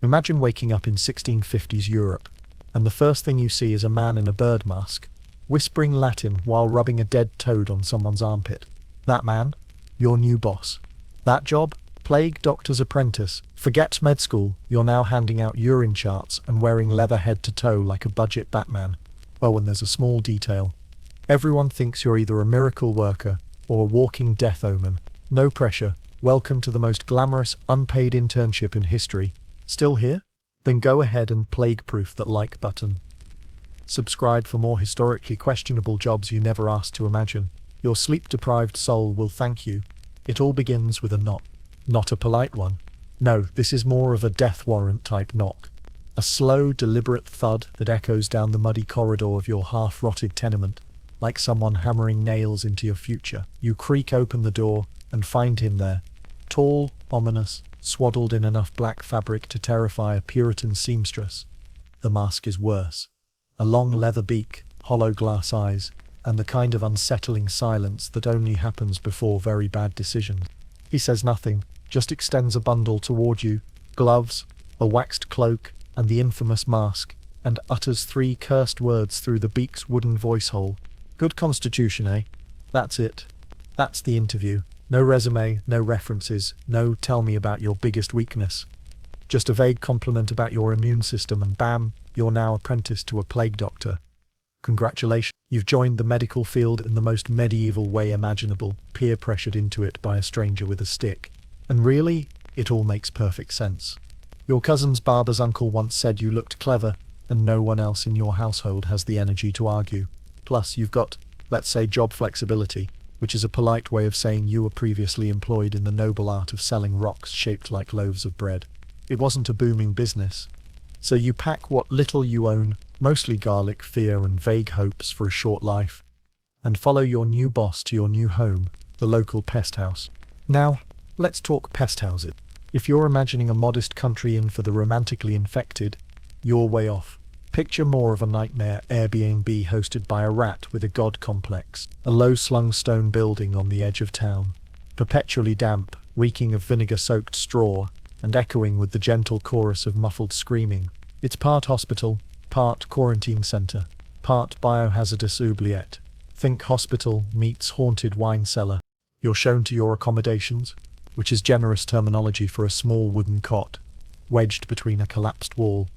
Imagine waking up in 1650s Europe, and the first thing you see is a man in a bird mask, whispering Latin while rubbing a dead toad on someone's armpit. That man? Your new boss. That job? Plague doctor's apprentice. Forget med school, you're now handing out urine charts and wearing leather head to toe like a budget Batman. Oh, and there's a small detail. Everyone thinks you're either a miracle worker or a walking death omen. No pressure. Welcome to the most glamorous, unpaid internship in history. Still here? Then go ahead and plague-proof that like button. Subscribe for more historically questionable jobs you never asked to imagine. Your sleep-deprived soul will thank you. It all begins with a knock. Not a polite one. No, this is more of a death warrant type knock. A slow, deliberate thud that echoes down the muddy corridor of your half-rotted tenement, like someone hammering nails into your future. You creak open the door and find him there. Tall, ominous, swaddled in enough black fabric to terrify a Puritan seamstress. The mask is worse. A long leather beak, hollow glass eyes, and the kind of unsettling silence that only happens before very bad decisions. He says nothing, just extends a bundle toward you, gloves, a waxed cloak, and the infamous mask, and utters 3 cursed words through the beak's wooden voice hole. Good constitution, eh? That's it. That's the interview. No resume, no references, no tell me about your biggest weakness. Just a vague compliment about your immune system and bam, you're now apprenticed to a plague doctor. Congratulations, you've joined the medical field in the most medieval way imaginable, peer-pressured into it by a stranger with a stick. And really, it all makes perfect sense. Your cousin's barber's uncle once said you looked clever, and no one else in your household has the energy to argue. Plus, you've got, let's say, job flexibility, which is a polite way of saying you were previously employed in the noble art of selling rocks shaped like loaves of bread. It wasn't a booming business. So you pack what little you own, mostly garlic, fear, and vague hopes for a short life, and follow your new boss to your new home, the local pest house. Now, let's talk pest houses. If you're imagining a modest country inn for the romantically infected, you're way off. Picture more of a nightmare Airbnb hosted by a rat with a god complex, a low-slung stone building on the edge of town, perpetually damp, reeking of vinegar-soaked straw, and echoing with the gentle chorus of muffled screaming. It's part hospital, part quarantine center, part biohazardous oubliette. Think hospital meets haunted wine cellar. You're shown to your accommodations, which is generous terminology for a small wooden cot, wedged between a collapsed wall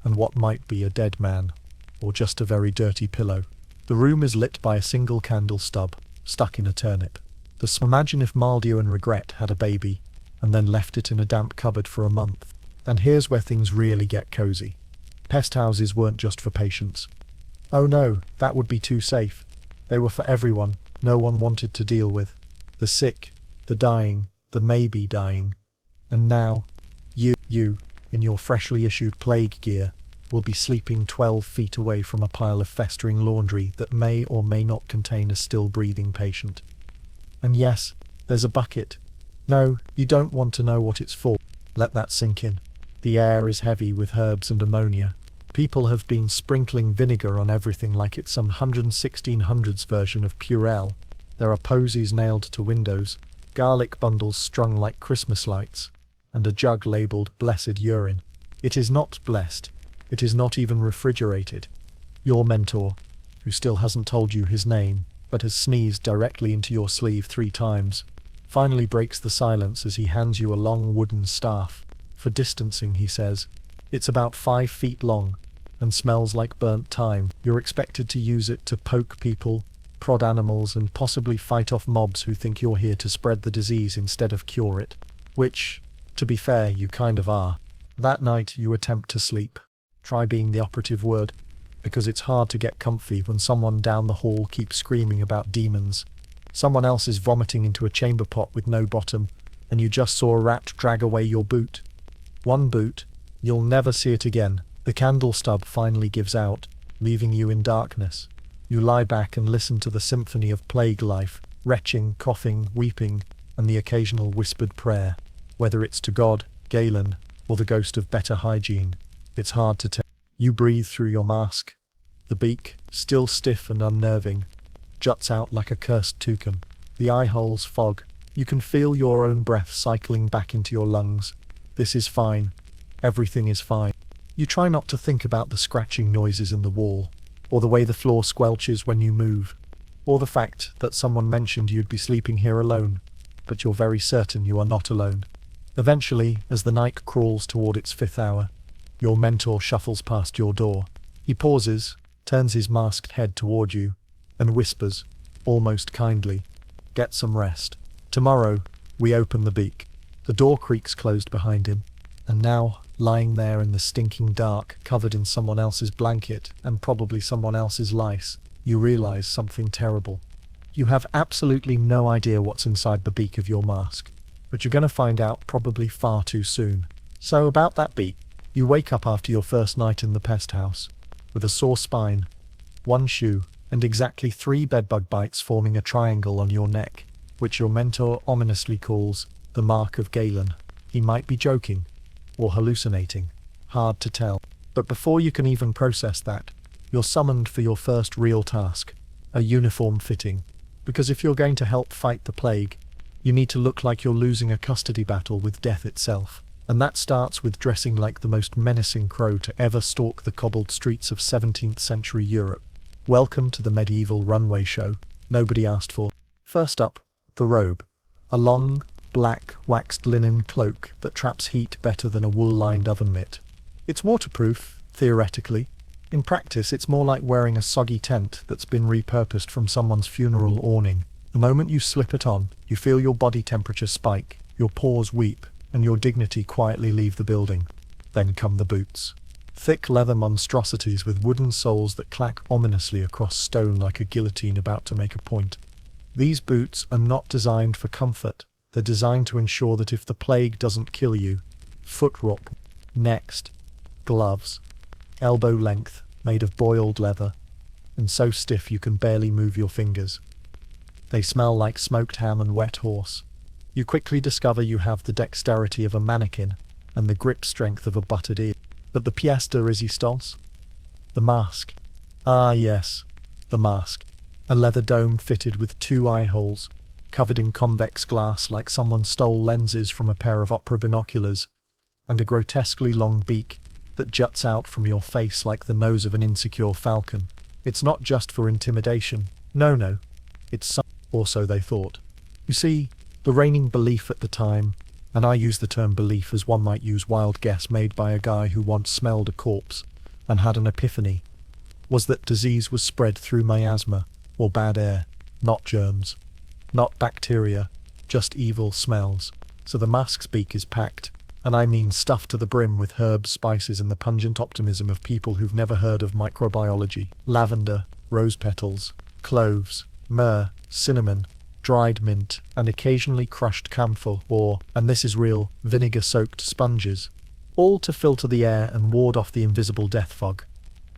and what might be a dead man, or just a very dirty pillow. The room is lit by a single candle stub, stuck in a turnip. Imagine if Maldio and Regret had a baby, and then left it in a damp cupboard for a month. And here's where things really get cozy. Pest houses weren't just for patients. Oh no, that would be too safe. They were for everyone no one wanted to deal with. The sick, the dying, the maybe dying. And now, you, in your freshly issued plague gear, will be sleeping 12 feet away from a pile of festering laundry that may or may not contain a still-breathing patient. And yes, there's a bucket. No, you don't want to know what it's for. Let that sink in. The air is heavy with herbs and ammonia. People have been sprinkling vinegar on everything like it's some 1600s version of Purell. There are posies nailed to windows, garlic bundles strung like Christmas lights, and a jug labelled Blessed Urine. It is not blessed. It is not even refrigerated. Your mentor, who still hasn't told you his name, but has sneezed directly into your sleeve 3 times, finally breaks the silence as he hands you a long wooden staff. For distancing, he says. It's about 5 feet long, and smells like burnt thyme. You're expected to use it to poke people, prod animals, and possibly fight off mobs who think you're here to spread the disease instead of cure it. Which, to be fair, you kind of are. That night, you attempt to sleep. Try being the operative word, because it's hard to get comfy when someone down the hall keeps screaming about demons. Someone else is vomiting into a chamber pot with no bottom, and you just saw a rat drag away your boot. One boot, you'll never see it again. The candle stub finally gives out, leaving you in darkness. You lie back and listen to the symphony of plague life, retching, coughing, weeping, and the occasional whispered prayer. Whether it's to God, Galen, or the ghost of better hygiene, it's hard to tell. You breathe through your mask. The beak, still stiff and unnerving, juts out like a cursed toucan. The eye holes fog. You can feel your own breath cycling back into your lungs. This is fine. Everything is fine. You try not to think about the scratching noises in the wall, or the way the floor squelches when you move, or the fact that someone mentioned you'd be sleeping here alone, but you're very certain you are not alone. Eventually, as the night crawls toward its 5th hour, your mentor shuffles past your door. He pauses, turns his masked head toward you, and whispers, almost kindly, "Get some rest. Tomorrow, we open the beak." The door creaks closed behind him, and now, lying there in the stinking dark, covered in someone else's blanket, and probably someone else's lice, you realize something terrible. You have absolutely no idea what's inside the beak of your mask, but you're gonna find out probably far too soon. So about that beak, you wake up after your first night in the pest house, with a sore spine, one shoe, and exactly 3 bedbug bites forming a triangle on your neck, which your mentor ominously calls the mark of Galen. He might be joking, or hallucinating, hard to tell. But before you can even process that, you're summoned for your first real task, a uniform fitting. Because if you're going to help fight the plague, you need to look like you're losing a custody battle with death itself. And that starts with dressing like the most menacing crow to ever stalk the cobbled streets of 17th century Europe. Welcome to the medieval runway show nobody asked for. First up, the robe. A long, black, waxed linen cloak that traps heat better than a wool-lined oven mitt. It's waterproof, theoretically. In practice, it's more like wearing a soggy tent that's been repurposed from someone's funeral awning. The moment you slip it on, you feel your body temperature spike, your pores weep, and your dignity quietly leave the building. Then come the boots. Thick leather monstrosities with wooden soles that clack ominously across stone like a guillotine about to make a point. These boots are not designed for comfort. They're designed to ensure that if the plague doesn't kill you, foot rot. Next, gloves. Elbow length, made of boiled leather, and so stiff you can barely move your fingers. They smell like smoked ham and wet horse. You quickly discover you have the dexterity of a mannequin and the grip strength of a buttered ear. But the pièce de résistance? The mask. Ah yes, the mask. A leather dome fitted with 2 eye holes, covered in convex glass like someone stole lenses from a pair of opera binoculars, and a grotesquely long beak that juts out from your face like the nose of an insecure falcon. It's not just for intimidation. No. It's or so they thought. You see, the reigning belief at the time, and I use the term belief as one might use wild guess made by a guy who once smelled a corpse and had an epiphany, was that disease was spread through miasma, or bad air, not germs, not bacteria, just evil smells. So the mask's beak is packed, and I mean stuffed to the brim with herbs, spices, and the pungent optimism of people who've never heard of microbiology. Lavender, rose petals, cloves, myrrh, cinnamon, dried mint, and occasionally crushed camphor or, and this is real, vinegar-soaked sponges, all to filter the air and ward off the invisible death fog.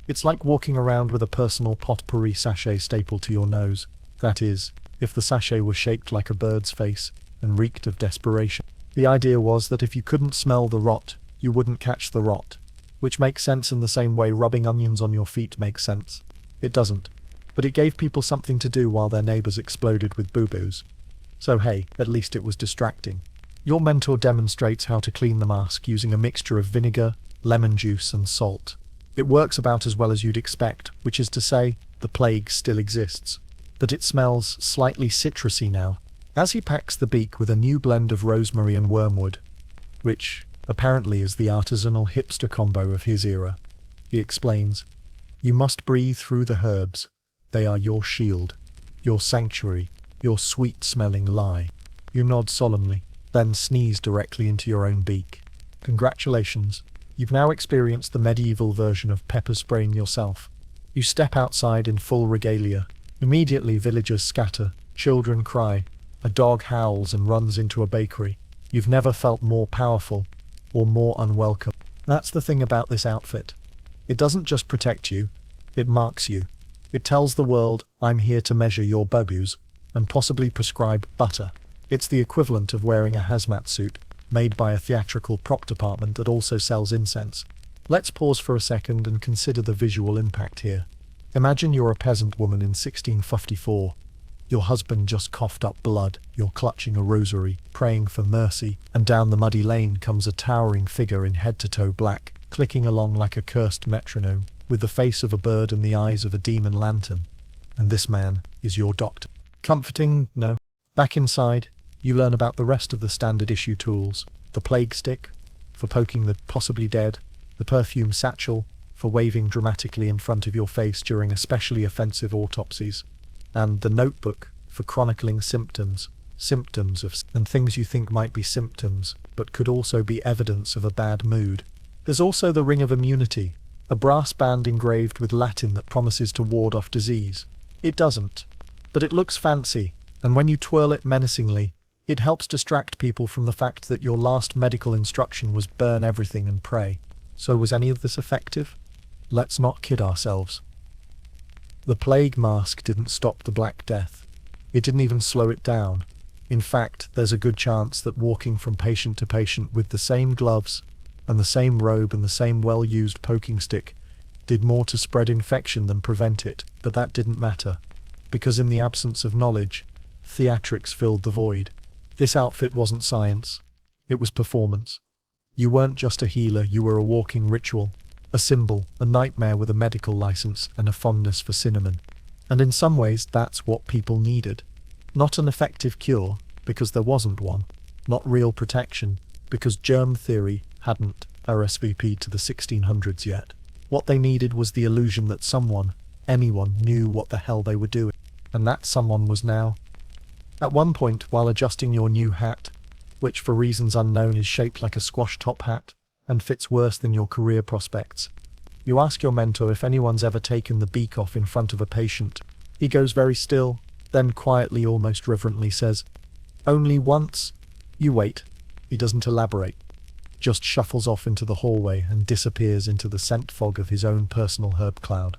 It's like walking around with a personal potpourri sachet stapled to your nose. That is, if the sachet was shaped like a bird's face and reeked of desperation. The idea was that if you couldn't smell the rot, you wouldn't catch the rot, which makes sense in the same way rubbing onions on your feet makes sense. It doesn't. But it gave people something to do while their neighbors exploded with boo-boos. So hey, at least it was distracting. Your mentor demonstrates how to clean the mask using a mixture of vinegar, lemon juice, and salt. It works about as well as you'd expect, which is to say, the plague still exists. But it smells slightly citrusy now, as he packs the beak with a new blend of rosemary and wormwood, which, apparently, is the artisanal hipster combo of his era. He explains, "You must breathe through the herbs. They are your shield, your sanctuary, your sweet-smelling lie." You nod solemnly, then sneeze directly into your own beak. Congratulations, you've now experienced the medieval version of pepper spraying yourself. You step outside in full regalia. Immediately villagers scatter, children cry, a dog howls and runs into a bakery. You've never felt more powerful, or more unwelcome. That's the thing about this outfit. It doesn't just protect you, it marks you. It tells the world, I'm here to measure your boo-boos, and possibly prescribe butter. It's the equivalent of wearing a hazmat suit, made by a theatrical prop department that also sells incense. Let's pause for a second and consider the visual impact here. Imagine you're a peasant woman in 1654, Your husband just coughed up blood, you're clutching a rosary, praying for mercy, and down the muddy lane comes a towering figure in head-to-toe black, clicking along like a cursed metronome, with the face of a bird and the eyes of a demon lantern. And this man is your doctor. Comforting? No. Back inside, you learn about the rest of the standard issue tools. The plague stick, for poking the possibly dead. The perfume satchel, for waving dramatically in front of your face during especially offensive autopsies. And the notebook, for chronicling symptoms and things you think might be symptoms, but could also be evidence of a bad mood. There's also the Ring of Immunity, a brass band engraved with Latin that promises to ward off disease. It doesn't, but it looks fancy, and when you twirl it menacingly, it helps distract people from the fact that your last medical instruction was burn everything and pray. So was any of this effective? Let's not kid ourselves. The plague mask didn't stop the Black Death. It didn't even slow it down. In fact, there's a good chance that walking from patient to patient with the same gloves and the same robe and the same well-used poking stick did more to spread infection than prevent it, but that didn't matter, because in the absence of knowledge, theatrics filled the void. This outfit wasn't science, it was performance. You weren't just a healer, you were a walking ritual, a symbol, a nightmare with a medical license and a fondness for cinnamon. And in some ways, that's what people needed. Not an effective cure, because there wasn't one. Not real protection, because germ theory hadn't RSVP'd to the 1600s yet. What they needed was the illusion that anyone knew what the hell they were doing. And that someone was now. At one point, while adjusting your new hat, which for reasons unknown is shaped like a squash top hat, and fits worse than your career prospects, you ask your mentor if anyone's ever taken the beak off in front of a patient. He goes very still, then quietly, almost reverently says, "Only once." You wait. He doesn't elaborate. Just shuffles off into the hallway and disappears into the scent fog of his own personal herb cloud.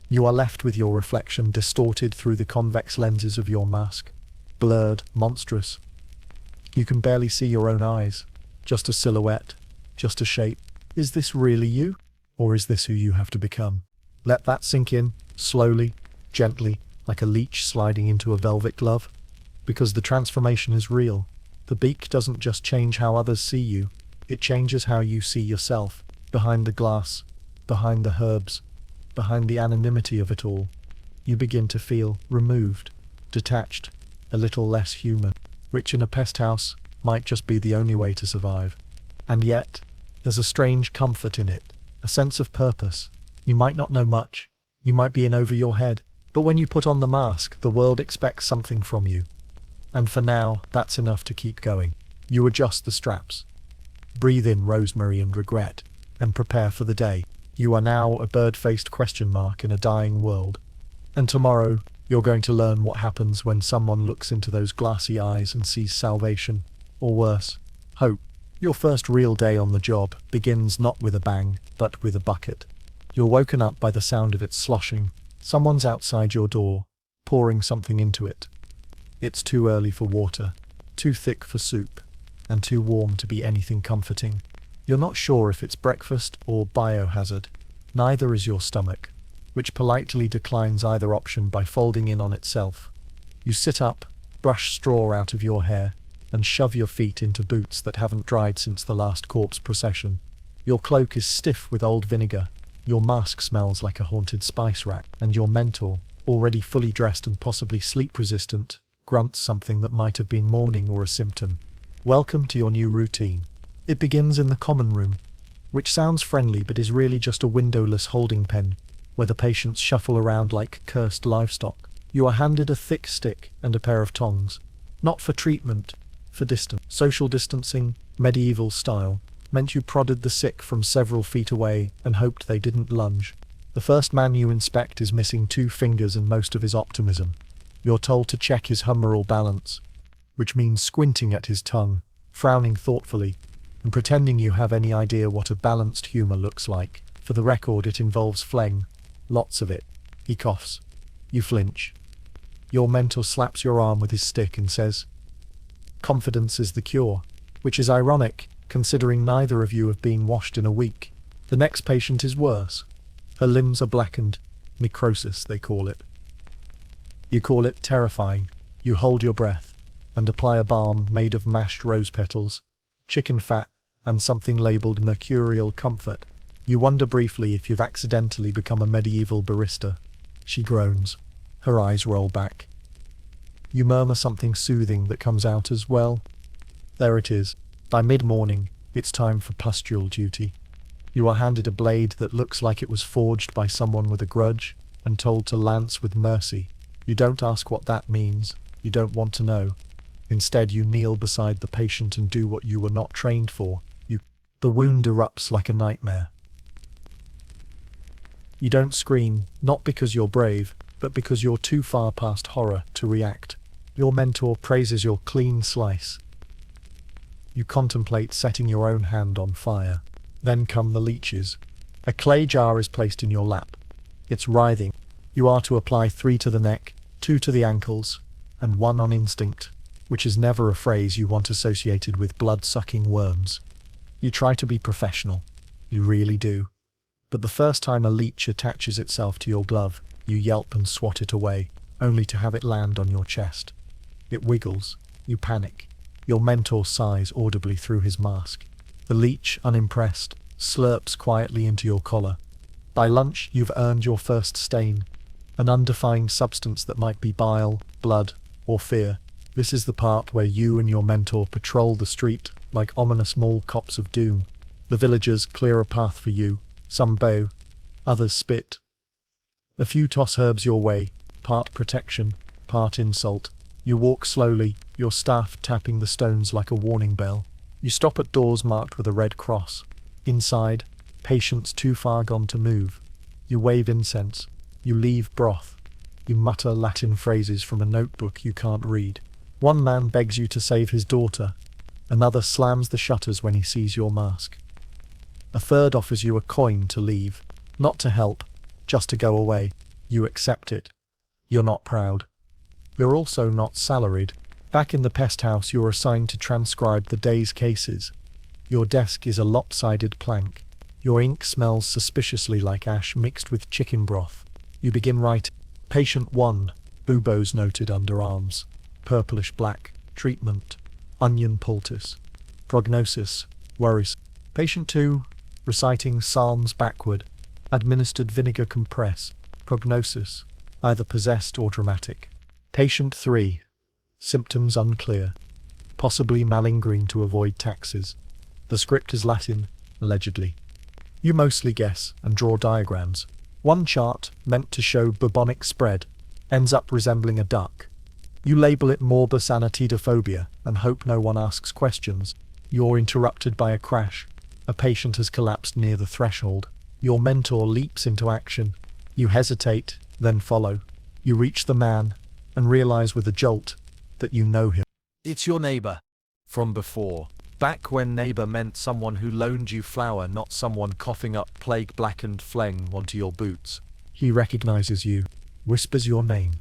You are left with your reflection distorted through the convex lenses of your mask. Blurred, monstrous. You can barely see your own eyes. Just a silhouette. Just a shape. Is this really you? Or is this who you have to become? Let that sink in, slowly, gently, like a leech sliding into a velvet glove. Because the transformation is real. The beak doesn't just change how others see you, it changes how you see yourself. Behind the glass, behind the herbs, behind the anonymity of it all. You begin to feel removed, detached, a little less human. Rich in a pest house might just be the only way to survive. And yet, there's a strange comfort in it, a sense of purpose. You might not know much, you might be in over your head, but when you put on the mask, the world expects something from you. And for now, that's enough to keep going. You adjust the straps. Breathe in rosemary and regret, and prepare for the day. You are now a bird-faced question mark in a dying world. And tomorrow, you're going to learn what happens when someone looks into those glassy eyes and sees salvation, or worse, hope. Your first real day on the job begins not with a bang, but with a bucket. You're woken up by the sound of it sloshing. Someone's outside your door, pouring something into it. It's too early for water, too thick for soup, and too warm to be anything comforting. You're not sure if it's breakfast or biohazard. Neither is your stomach, which politely declines either option by folding in on itself. You sit up, brush straw out of your hair, and shove your feet into boots that haven't dried since the last corpse procession. Your cloak is stiff with old vinegar, your mask smells like a haunted spice rack, and your mentor, already fully dressed and possibly sleep-resistant, grunts something that might have been mourning or a symptom. Welcome to your new routine. It begins in the common room, which sounds friendly but is really just a windowless holding pen, where the patients shuffle around like cursed livestock. You are handed a thick stick and a pair of tongs, not for treatment, for distance. Social distancing, medieval style, meant you prodded the sick from several feet away and hoped they didn't lunge. The first man you inspect is missing 2 fingers and most of his optimism. You're told to check his humoral balance, which means squinting at his tongue, frowning thoughtfully, and pretending you have any idea what a balanced humor looks like. For the record, it involves phlegm, lots of it. He coughs. You flinch. Your mentor slaps your arm with his stick and says, "Confidence is the cure," which is ironic, considering neither of you have been washed in a week. The next patient is worse. Her limbs are blackened, necrosis they call it. You call it terrifying. You hold your breath and apply a balm made of mashed rose petals, chicken fat, and something labeled mercurial comfort. You wonder briefly if you've accidentally become a medieval barista. She groans. Her eyes roll back. You murmur something soothing that comes out as well. There it is. By mid-morning, it's time for pustule duty. You are handed a blade that looks like it was forged by someone with a grudge and told to lance with mercy. You don't ask what that means. You don't want to know. Instead, you kneel beside the patient and do what you were not trained for. The wound erupts like a nightmare. You don't scream, not because you're brave, but because you're too far past horror to react. Your mentor praises your clean slice. You contemplate setting your own hand on fire. Then come the leeches. A clay jar is placed in your lap. It's writhing. You are to apply 3 to the neck, 2 to the ankles, and 1 on instinct, which is never a phrase you want associated with blood-sucking worms. You try to be professional. You really do. But the first time a leech attaches itself to your glove, you yelp and swat it away, only to have it land on your chest. It wiggles. You panic. Your mentor sighs audibly through his mask. The leech, unimpressed, slurps quietly into your collar. By lunch, you've earned your first stain, an undefined substance that might be bile, blood, or fear. This is the part where you and your mentor patrol the street like ominous mall cops of doom. The villagers clear a path for you. Some bow, others spit. A few toss herbs your way, part protection, part insult. You walk slowly, your staff tapping the stones like a warning bell. You stop at doors marked with a red cross. Inside, patients too far gone to move. You wave incense. You leave broth. You mutter Latin phrases from a notebook you can't read. One man begs you to save his daughter. Another slams the shutters when he sees your mask. A third offers you a coin to leave. Not to help, just to go away. You accept it. You're not proud. You're also not salaried. Back in the pest house, you're assigned to transcribe the day's cases. Your desk is a lopsided plank. Your ink smells suspiciously like ash mixed with chicken broth. You begin writing. Patient 1, buboes noted underarms. Purplish black. Treatment. Onion poultice. Prognosis. Worries. Patient 2, reciting psalms backward. Administered vinegar compress. Prognosis. Either possessed or dramatic. Patient 3. Symptoms unclear. Possibly malingering to avoid taxes. The script is Latin, allegedly. You mostly guess and draw diagrams. One chart, meant to show bubonic spread, ends up resembling a duck. You label it morbus anatidophobia and hope no one asks questions. You're interrupted by a crash. A patient has collapsed near the threshold. Your mentor leaps into action. You hesitate, then follow. You reach the man and realize with a jolt that you know him. It's your neighbor. From before. Back when neighbor meant someone who loaned you flour, not someone coughing up plague-blackened phlegm onto your boots. He recognizes you, whispers your name.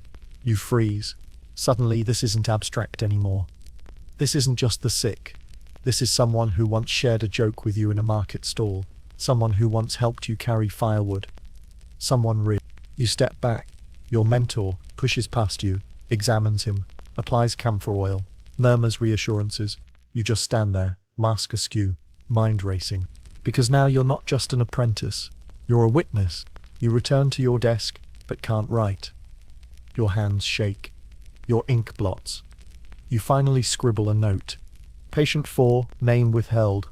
You freeze. Suddenly, this isn't abstract anymore. This isn't just the sick. This is someone who once shared a joke with you in a market stall. Someone who once helped you carry firewood. Someone real. You step back. Your mentor pushes past you, examines him, applies camphor oil, murmurs reassurances. You just stand there, mask askew, mind racing. Because now you're not just an apprentice. You're a witness. You return to your desk, but can't write. Your hands shake. Your ink blots. You finally scribble a note. Patient 4, name withheld.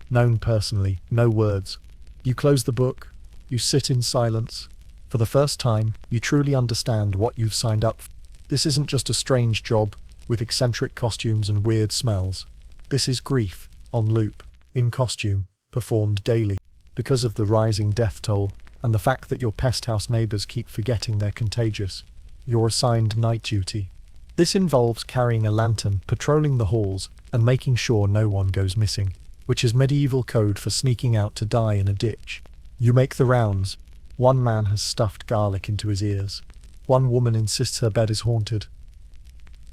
Known personally, no words. You close the book. You sit in silence. For the first time, you truly understand what you've signed up for. This isn't just a strange job, with eccentric costumes and weird smells. This is grief, on loop, in costume, performed daily. Because of the rising death toll, and the fact that your pest house neighbors keep forgetting they're contagious, you're assigned night duty. This involves carrying a lantern, patrolling the halls, and making sure no one goes missing, which is medieval code for sneaking out to die in a ditch. You make the rounds. One man has stuffed garlic into his ears. One woman insists her bed is haunted.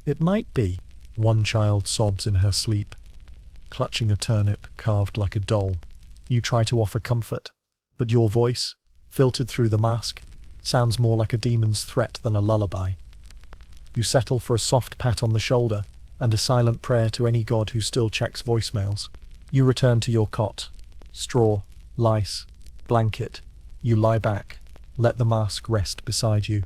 It might be. One child sobs in her sleep, clutching a turnip carved like a doll. You try to offer comfort, but your voice, filtered through the mask, sounds more like a demon's threat than a lullaby. You settle for a soft pat on the shoulder and a silent prayer to any god who still checks voicemails. You return to your cot. Straw, lice, blanket. You lie back. Let the mask rest beside you.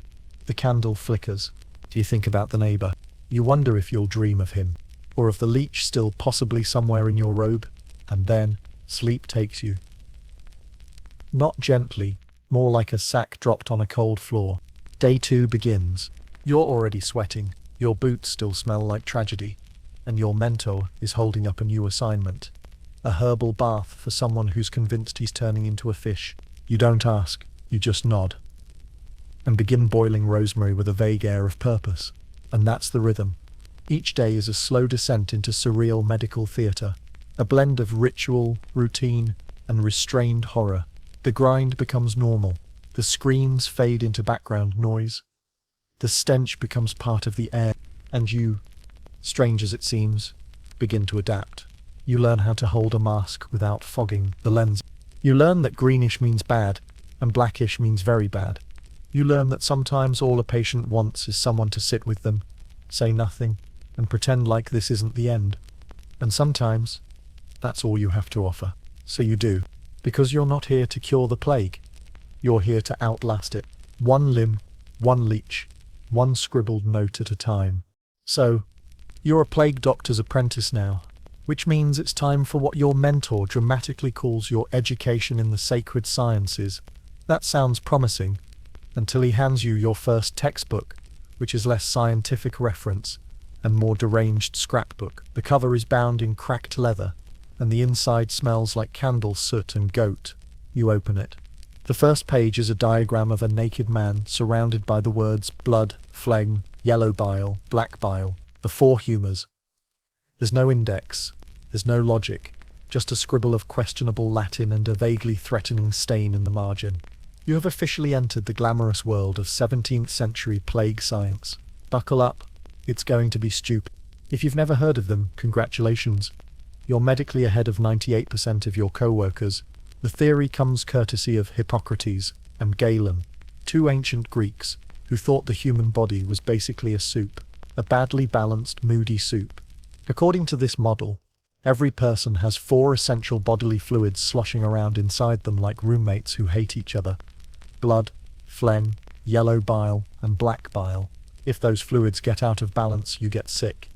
The candle flickers. Do you think about the neighbor? You wonder if you'll dream of him, or of the leech still possibly somewhere in your robe, and then sleep takes you. Not gently, more like a sack dropped on a cold floor. Day 2 begins. You're already sweating, your boots still smell like tragedy, and your mentor is holding up a new assignment. A herbal bath for someone who's convinced he's turning into a fish. You don't ask, you just nod. And begin boiling rosemary with a vague air of purpose. And that's the rhythm. Each day is a slow descent into surreal medical theatre, a blend of ritual, routine, and restrained horror. The grind becomes normal. The screams fade into background noise. The stench becomes part of the air, and you, strange as it seems, begin to adapt. You learn how to hold a mask without fogging the lens. You learn that greenish means bad, and blackish means very bad. You learn that sometimes all a patient wants is someone to sit with them, say nothing, and pretend like this isn't the end. And sometimes, that's all you have to offer. So you do, because you're not here to cure the plague. You're here to outlast it. One limb, one leech, one scribbled note at a time. So, you're a plague doctor's apprentice now, which means it's time for what your mentor dramatically calls your education in the sacred sciences. That sounds promising, until he hands you your first textbook, which is less scientific reference and more deranged scrapbook. The cover is bound in cracked leather, and the inside smells like candle soot and goat. You open it. The first page is a diagram of a naked man surrounded by the words blood, phlegm, yellow bile, black bile, the 4 humours. There's no index, there's no logic, just a scribble of questionable Latin and a vaguely threatening stain in the margin. You have officially entered the glamorous world of 17th century plague science. Buckle up, it's going to be stupid. If you've never heard of them, congratulations. You're medically ahead of 98% of your co-workers. The theory comes courtesy of Hippocrates and Galen, 2 ancient Greeks who thought the human body was basically a soup, a badly balanced, moody soup. According to this model, every person has 4 essential bodily fluids sloshing around inside them like roommates who hate each other. Blood, phlegm, yellow bile, and black bile. If those fluids get out of balance, you get sick.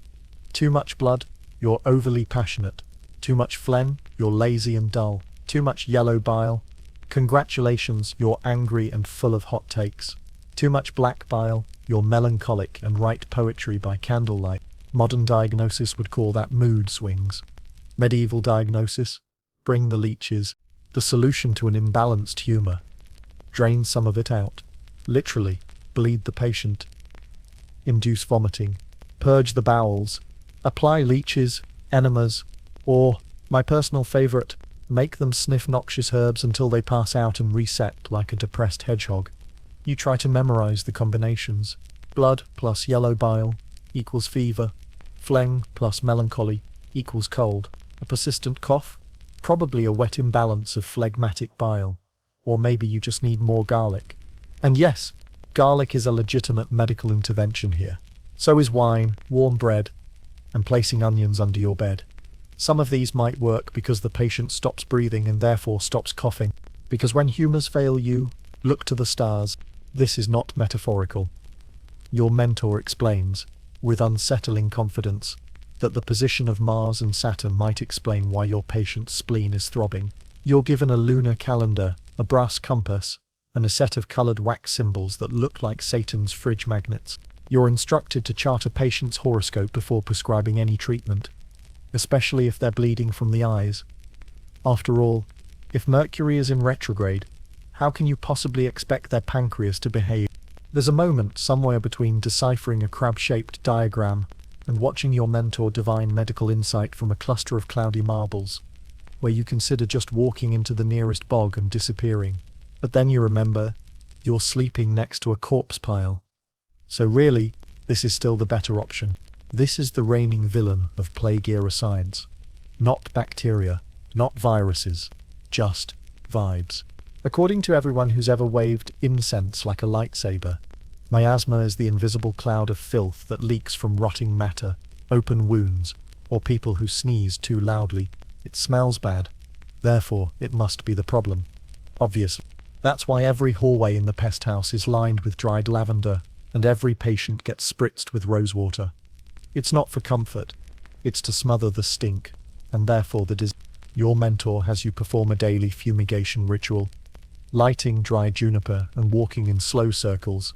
Too much blood, you're overly passionate. Too much phlegm, you're lazy and dull. Too much yellow bile, congratulations, you're angry and full of hot takes. Too much black bile, you're melancholic and write poetry by candlelight. Modern diagnosis would call that mood swings. Medieval diagnosis, bring the leeches. The solution to an imbalanced humour. Drain some of it out. Literally, bleed the patient. Induce vomiting. Purge the bowels. Apply leeches, enemas, or, my personal favourite, make them sniff noxious herbs until they pass out and reset like a depressed hedgehog. You try to memorise the combinations. Blood plus yellow bile equals fever. Phlegm plus melancholy equals cold. A persistent cough? Probably a wet imbalance of phlegmatic bile. Or maybe you just need more garlic. And yes, garlic is a legitimate medical intervention here. So is wine, warm bread, and placing onions under your bed. Some of these might work because the patient stops breathing and therefore stops coughing. Because when humours fail you, look to the stars. This is not metaphorical. Your mentor explains, with unsettling confidence, that the position of Mars and Saturn might explain why your patient's spleen is throbbing. You're given a lunar calendar, a brass compass, and a set of coloured wax symbols that look like Satan's fridge magnets. You're instructed to chart a patient's horoscope before prescribing any treatment, especially if they're bleeding from the eyes. After all, if Mercury is in retrograde, how can you possibly expect their pancreas to behave? There's a moment somewhere between deciphering a crab-shaped diagram and watching your mentor divine medical insight from a cluster of cloudy marbles, where you consider just walking into the nearest bog and disappearing. But then you remember, you're sleeping next to a corpse pile. So really, this is still the better option. This is the reigning villain of plague-era science. Not bacteria, not viruses, just vibes. According to everyone who's ever waved incense like a lightsaber, Miasma is the invisible cloud of filth that leaks from rotting matter, open wounds, or people who sneeze too loudly. It smells bad. Therefore, it must be the problem. Obviously. That's why every hallway in the pest house is lined with dried lavender, and every patient gets spritzed with rosewater. It's not for comfort. It's to smother the stink, and therefore the disease. Your mentor has you perform a daily fumigation ritual, lighting dry juniper and walking in slow circles,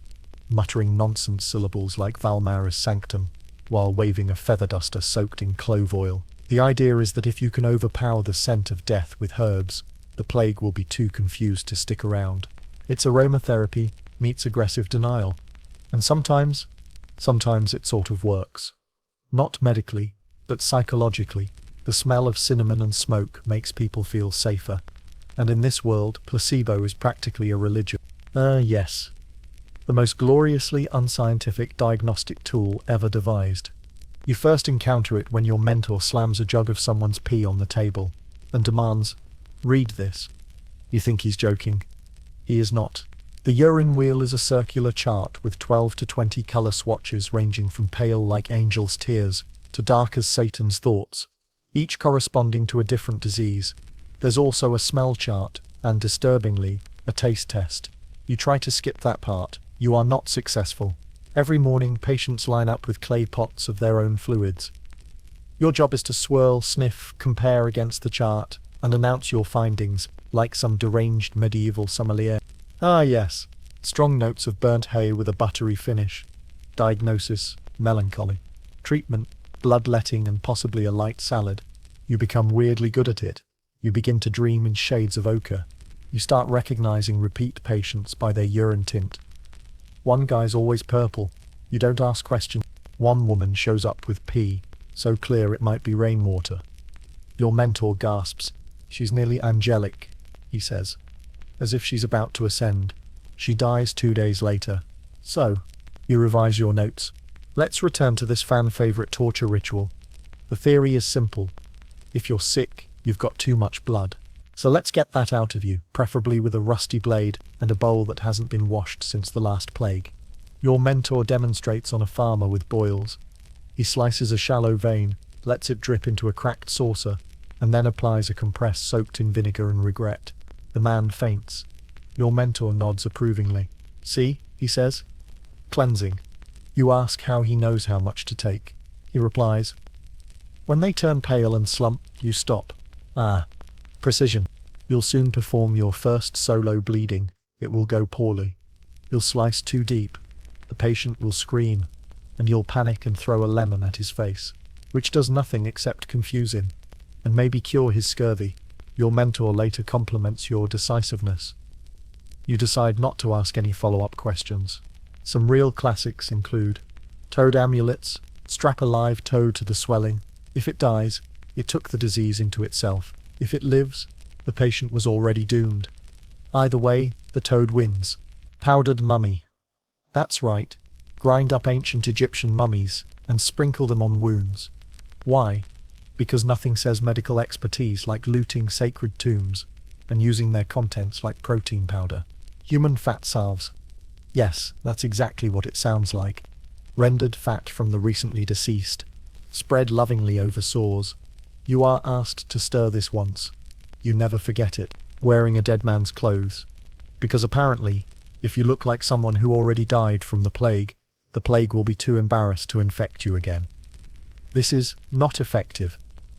muttering nonsense syllables like Valmaris Sanctum, while waving a feather duster soaked in clove oil. The idea is that if you can overpower the scent of death with herbs, the plague will be too confused to stick around. It's aromatherapy meets aggressive denial. And sometimes it sort of works. Not medically, but psychologically. The smell of cinnamon and smoke makes people feel safer. And in this world, placebo is practically a religion. Yes. The most gloriously unscientific diagnostic tool ever devised. You first encounter it when your mentor slams a jug of someone's pee on the table and demands, "Read this." You think he's joking. He is not. The urine wheel is a circular chart with 12 to 20 color swatches ranging from pale like angels' tears to dark as Satan's thoughts, each corresponding to a different disease. There's also a smell chart, and disturbingly, a taste test. You try to skip that part. You are not successful. Every morning, patients line up with clay pots of their own fluids. Your job is to swirl, sniff, compare against the chart, and announce your findings, like some deranged medieval sommelier. Yes. Strong notes of burnt hay with a buttery finish. Diagnosis, melancholy. Treatment, bloodletting and possibly a light salad. You become weirdly good at it. You begin to dream in shades of ochre. You start recognizing repeat patients by their urine tint. One guy's always purple. You don't ask questions. One woman shows up with pee, so clear it might be rainwater. Your mentor gasps. "She's nearly angelic," he says, as if she's about to ascend. She dies 2 days later. So, you revise your notes. Let's return to this fan-favorite torture ritual. The theory is simple. If you're sick, you've got too much blood. So let's get that out of you, preferably with a rusty blade and a bowl that hasn't been washed since the last plague. Your mentor demonstrates on a farmer with boils. He slices a shallow vein, lets it drip into a cracked saucer, and then applies a compress soaked in vinegar and regret. The man faints. Your mentor nods approvingly. "See," he says. "Cleansing." You ask how he knows how much to take. He replies, "When they turn pale and slump, you stop." Precision. You'll soon perform your first solo bleeding. It will go poorly. You'll slice too deep. The patient will scream, and you'll panic and throw a lemon at his face, which does nothing except confuse him, and maybe cure his scurvy. Your mentor later compliments your decisiveness. You decide not to ask any follow-up questions. Some real classics include toad amulets, strap a live toad to the swelling. If it dies, it took the disease into itself. If it lives, the patient was already doomed. Either way, the toad wins. Powdered mummy. That's right. Grind up ancient Egyptian mummies and sprinkle them on wounds. Why? Because nothing says medical expertise like looting sacred tombs and using their contents like protein powder. Human fat salves. Yes, that's exactly what it sounds like. Rendered fat from the recently deceased. Spread lovingly over sores. You are asked to stir this once. You never forget it, wearing a dead man's clothes. Because apparently, if you look like someone who already died from the plague will be too embarrassed to infect you again. This is not effective.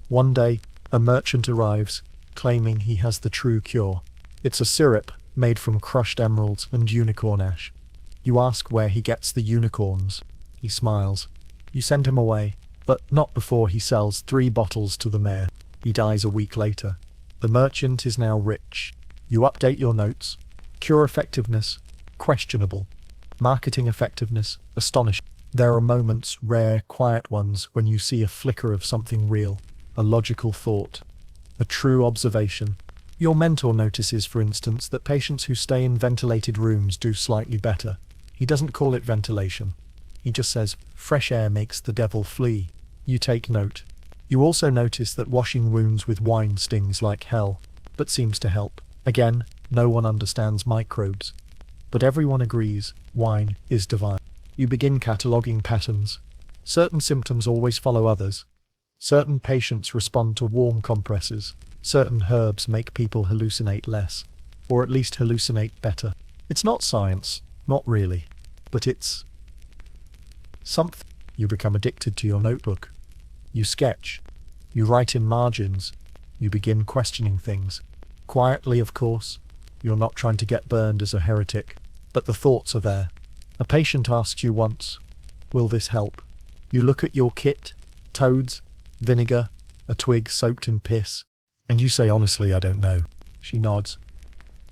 One day, a merchant arrives, claiming he has the true cure. It's a syrup made from crushed emeralds and unicorn ash. You ask where he gets the unicorns. He smiles. You send him away, but not before he sells 3 bottles to the mayor. He dies a week later. The merchant is now rich. You update your notes. Cure effectiveness, questionable. Marketing effectiveness, astonishing. There are moments, rare, quiet ones, when you see a flicker of something real, a logical thought, a true observation. Your mentor notices, for instance, that patients who stay in ventilated rooms do slightly better. He doesn't call it ventilation. He just says, "Fresh air makes the devil flee." You take note. You also notice that washing wounds with wine stings like hell, but seems to help. Again, no one understands microbes. but everyone agrees wine is divine. You begin cataloguing patterns. Certain symptoms always follow others. Certain patients respond to warm compresses. Certain herbs make people hallucinate less, or at least hallucinate better. It's not science, not really, but it's something. You become addicted to your notebook. You sketch. You write in margins. You begin questioning things. Quietly, of course. You're not trying to get burned as a heretic, but the thoughts are there. A patient asks you once, "Will this help?" You look at your kit, toads, vinegar, a twig soaked in piss, and you say, "Honestly, I don't know." She nods,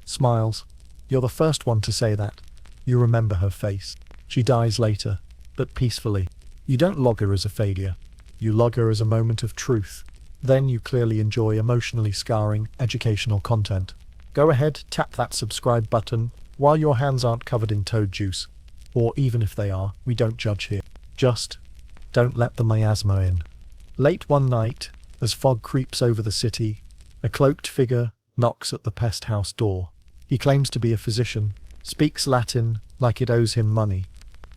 smiles. You're the first one to say that. You remember her face. She dies later, but peacefully. You don't log her as a failure. You log her as a moment of truth. Then you clearly enjoy emotionally scarring, educational content. Go ahead, tap that subscribe button while your hands aren't covered in toad juice. Or even if they are, we don't judge here. Just don't let the miasma in. Late one night, as fog creeps over the city, a cloaked figure knocks at the pest house door. He claims to be a physician, speaks Latin like it owes him money,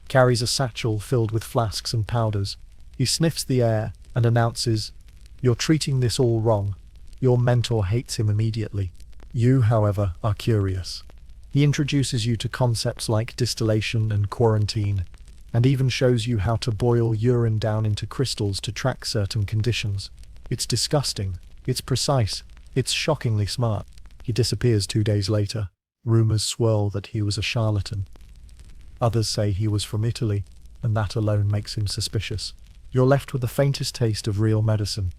carries a satchel filled with flasks and powders. He sniffs the air and announces, "You're treating this all wrong." Your mentor hates him immediately. You, however, are curious. He introduces you to concepts like distillation and quarantine, and even shows you how to boil urine down into crystals to track certain conditions. It's disgusting. It's precise. It's shockingly smart. He disappears 2 days later. Rumors swirl that he was a charlatan. Others say he was from Italy, and that alone makes him suspicious. You're left with the faintest taste of real medicine,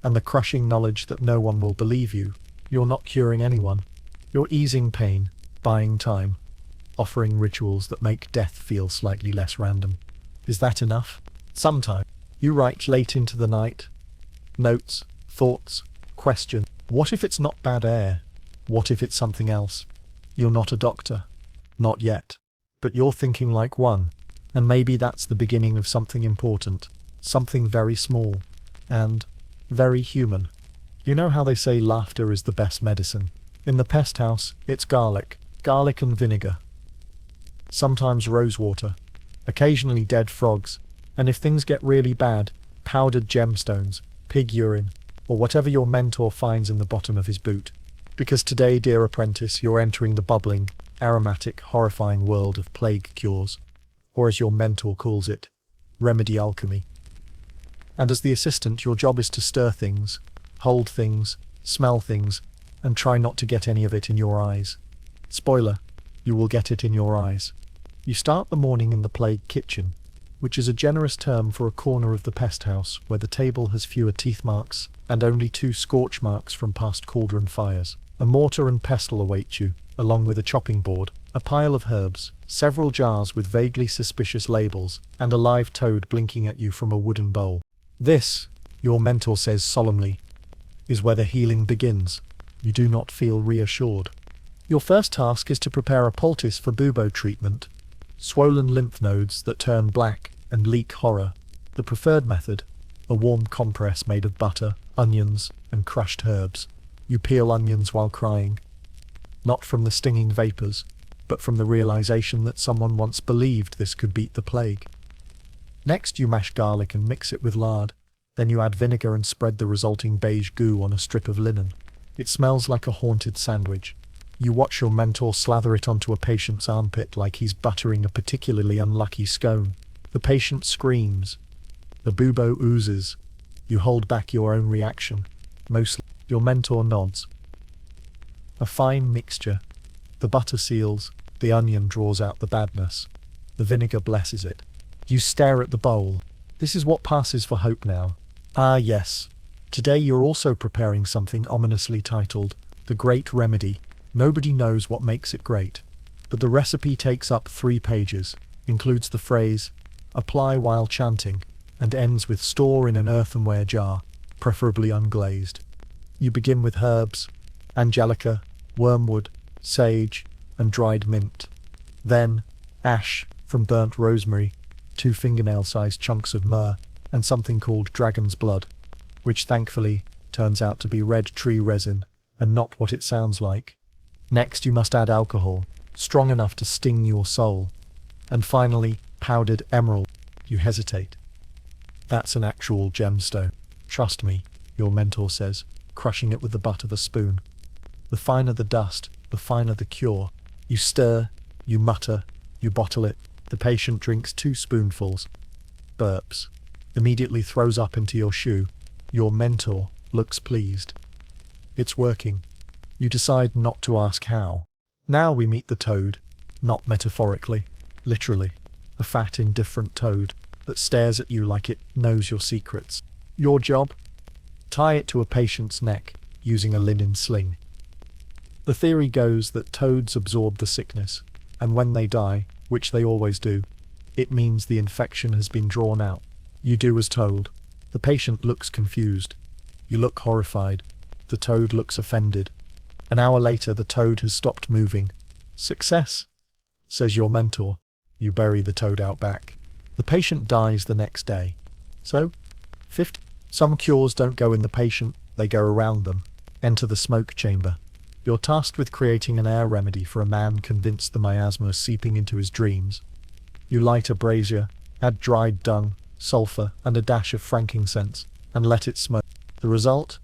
and the crushing knowledge that no one will believe you. You're not curing anyone. You're easing pain, buying time, offering rituals that make death feel slightly less random. Is that enough? Sometimes. You write late into the night. Notes, thoughts, questions. What if it's not bad air? What if it's something else? You're not a doctor. Not yet. But you're thinking like one. And maybe that's the beginning of something important. Something very small. And very human. You know how they say laughter is the best medicine? In the pest house, it's garlic. Garlic and vinegar. Sometimes rosewater. Occasionally dead frogs. And if things get really bad, powdered gemstones, pig urine, or whatever your mentor finds in the bottom of his boot. Because today, dear apprentice, you're entering the bubbling, aromatic, horrifying world of plague cures. Or as your mentor calls it, remedy alchemy. And as the assistant, your job is to stir things, hold things, smell things, and try not to get any of it in your eyes. Spoiler, you will get it in your eyes. You start the morning in the plague kitchen, which is a generous term for a corner of the pest house where the table has fewer teeth marks and only 2 scorch marks from past cauldron fires. A mortar and pestle await you, along with a chopping board, a pile of herbs, several jars with vaguely suspicious labels, and a live toad blinking at you from a wooden bowl. This, your mentor says solemnly, is where the healing begins. You do not feel reassured. Your first task is to prepare a poultice for bubo treatment. Swollen lymph nodes that turn black and leak horror. The preferred method, a warm compress made of butter, onions, and crushed herbs. You peel onions while crying. Not from the stinging vapors, but from the realization that someone once believed this could beat the plague. Next you mash garlic and mix it with lard. Then you add vinegar and spread the resulting beige goo on a strip of linen. It smells like a haunted sandwich. You watch your mentor slather it onto a patient's armpit like he's buttering a particularly unlucky scone. The patient screams. The bubo oozes. You hold back your own reaction. Mostly. Your mentor nods. A fine mixture. The butter seals. The onion draws out the badness. The vinegar blesses it. You stare at the bowl. This is what passes for hope now. Ah yes. Today you're also preparing something ominously titled, The Great Remedy. Nobody knows what makes it great. But the recipe takes up 3 pages, includes the phrase, apply while chanting, and ends with store in an earthenware jar, preferably unglazed. You begin with herbs, angelica, wormwood, sage, and dried mint. Then, ash from burnt rosemary, 2 fingernail-sized chunks of myrrh, and something called dragon's blood, which thankfully turns out to be red tree resin, and not what it sounds like. Next you must add alcohol, strong enough to sting your soul. And finally, powdered emerald. You hesitate. That's an actual gemstone. Trust me, your mentor says, crushing it with the butt of a spoon. The finer the dust, the finer the cure. You stir, you mutter, you bottle it. The patient drinks 2 spoonfuls. Burps. Immediately throws up into your shoe. Your mentor looks pleased. It's working. You decide not to ask how. Now we meet the toad. Not metaphorically. Literally. A fat, indifferent toad that stares at you like it knows your secrets. Your job? Tie it to a patient's neck using a linen sling. The theory goes that toads absorb the sickness, and when they die, which they always do, it means the infection has been drawn out. You do as told. The patient looks confused. You look horrified. The toad looks offended. An hour later, the toad has stopped moving. Success, says your mentor. You bury the toad out back. The patient dies the next day. So, 50. Some cures don't go in the patient, they go around them. Enter the smoke chamber. You're tasked with creating an air remedy for a man convinced the miasma is seeping into his dreams. You light a brazier, add dried dung, sulfur, and a dash of frankincense, and let it smoke. The result?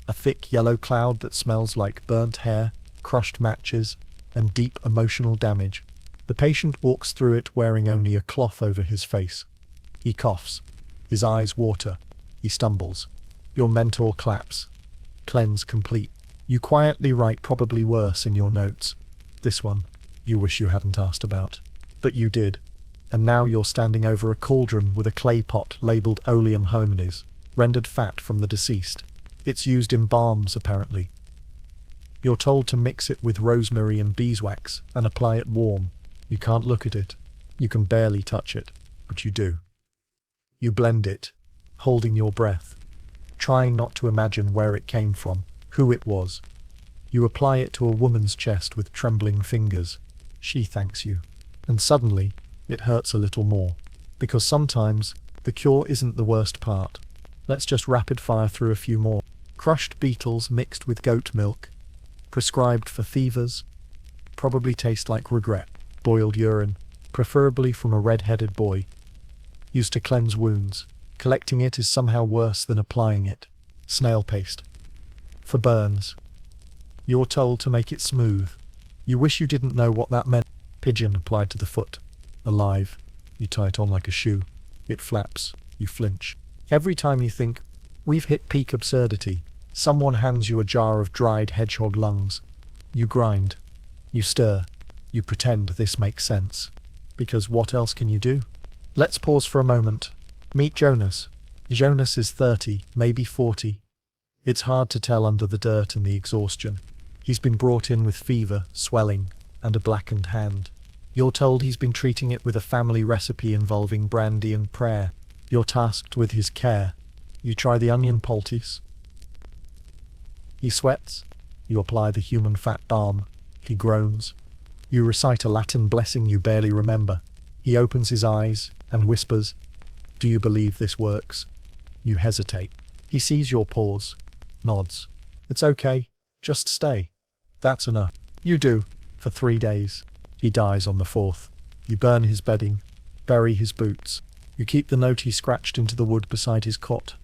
A thick yellow cloud that smells like burnt hair, crushed matches, and deep emotional damage. The patient walks through it wearing only a cloth over his face. He coughs. His eyes water. He stumbles. Your mentor claps. Cleanse complete. You quietly write probably worse in your notes. This one, you wish you hadn't asked about. But you did. And now you're standing over a cauldron with a clay pot labelled Oleum hominis, rendered fat from the deceased. It's used in balms, apparently. You're told to mix it with rosemary and beeswax and apply it warm. You can't look at it. You can barely touch it, but you do. You blend it, holding your breath, trying not to imagine where it came from, who it was. You apply it to a woman's chest with trembling fingers. She thanks you. And suddenly, it hurts a little more. Because sometimes, the cure isn't the worst part. Let's just rapid fire through a few more. Crushed beetles mixed with goat milk. Prescribed for fevers. Probably taste like regret. Boiled urine, preferably from a red-headed boy. Used to cleanse wounds. Collecting it is somehow worse than applying it. Snail paste. For burns. You're told to make it smooth. You wish you didn't know what that meant. Pigeon applied to the foot. Alive. You tie it on like a shoe. It flaps. You flinch. Every time you think, we've hit peak absurdity, someone hands you a jar of dried hedgehog lungs. You grind. You stir. You pretend this makes sense. Because what else can you do? Let's pause for a moment. Meet Jonas. Jonas is 30, maybe 40. It's hard to tell under the dirt and the exhaustion. He's been brought in with fever, swelling, and a blackened hand. You're told he's been treating it with a family recipe involving brandy and prayer. You're tasked with his care. You try the onion poultice. He sweats. You apply the human fat balm. He groans. You recite a Latin blessing you barely remember. He opens his eyes and whispers, "Do you believe this works?" You hesitate. He sees your pause. Nods. It's okay. Just stay. That's enough. You do. For 3 days. He dies on the 4th. You burn his bedding. Bury his boots. You keep the note he scratched into the wood beside his cot.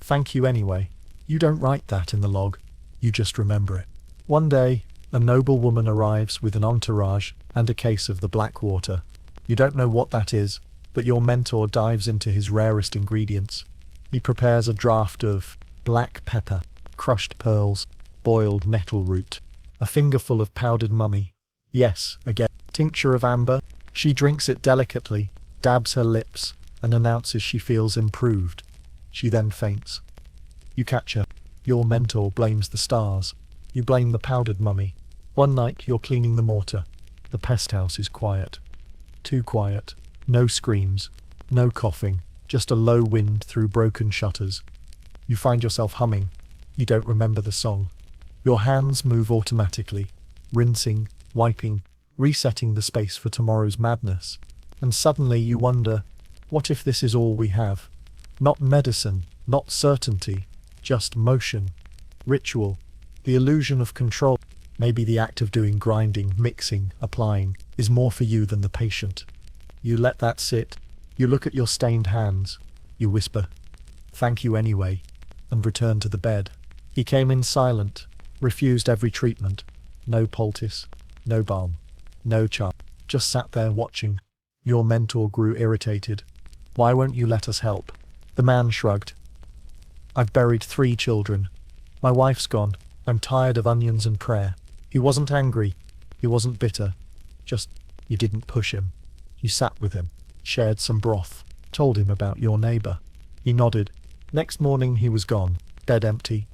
Thank you anyway. You don't write that in the log. You just remember it. One day, a noble woman arrives with an entourage and a case of the black water. You don't know what that is, but your mentor dives into his rarest ingredients. He prepares a draught of black pepper, crushed pearls, boiled nettle root, a fingerful of powdered mummy. Yes, again, tincture of amber. She drinks it delicately, dabs her lips, and announces she feels improved. She then faints. You catch her. Your mentor blames the stars. You blame the powdered mummy. One night you're cleaning the mortar. The pest house is quiet. Too quiet. No screams. No coughing. Just a low wind through broken shutters. You find yourself humming. You don't remember the song. Your hands move automatically, rinsing, wiping, resetting the space for tomorrow's madness. And suddenly you wonder, what if this is all we have? Not medicine, not certainty, just motion, ritual, the illusion of control. Maybe the act of doing grinding, mixing, applying is more for you than the patient. You let that sit. You look at your stained hands. You whisper, "Thank you anyway," and return to the bed. He came in silent, refused every treatment. No poultice, no balm, no charm. Just sat there watching. Your mentor grew irritated. "Why won't you let us help?" The man shrugged. "I've buried 3 children. My wife's gone. I'm tired of onions and prayer." He wasn't angry. He wasn't bitter. Just, you didn't push him. You sat with him, shared some broth, told him about your neighbor. He nodded. Next morning he was gone, dead empty.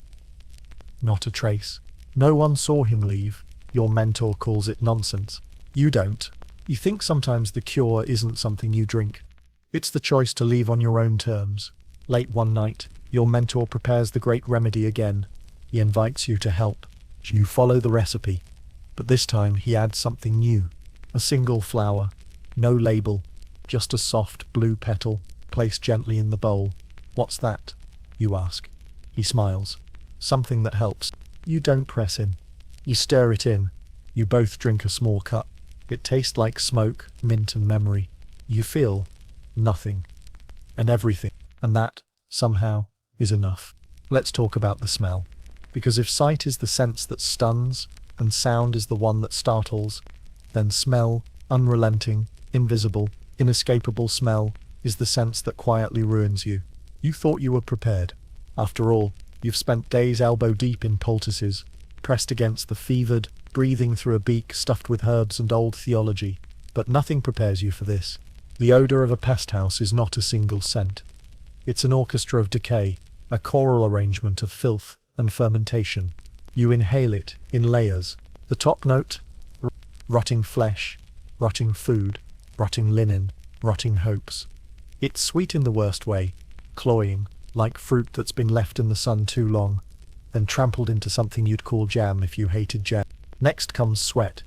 Not a trace. No one saw him leave. Your mentor calls it nonsense. You don't. You think sometimes the cure isn't something you drink. It's the choice to leave on your own terms. Late one night, your mentor prepares the great remedy again. He invites you to help. You follow the recipe. But this time he adds something new. A single flower. No label. Just a soft blue petal, placed gently in the bowl. "What's that?" you ask. He smiles. "Something that helps." You don't press him. You stir it in. You both drink a small cup. It tastes like smoke, mint and memory. You feel nothing and everything. And that, somehow, is enough. Let's talk about the smell. Because if sight is the sense that stuns, and sound is the one that startles, then smell, unrelenting, invisible, inescapable smell, is the sense that quietly ruins you. You thought you were prepared. After all, you've spent days elbow deep in poultices, pressed against the fevered, breathing through a beak stuffed with herbs and old theology. But nothing prepares you for this. The odor of a pest house is not a single scent. It's an orchestra of decay, a choral arrangement of filth and fermentation. You inhale it in layers. The top note, rotting flesh, rotting food, rotting linen, rotting hopes. It's sweet in the worst way, cloying, like fruit that's been left in the sun too long, then trampled into something you'd call jam if you hated jam. Next comes sweat.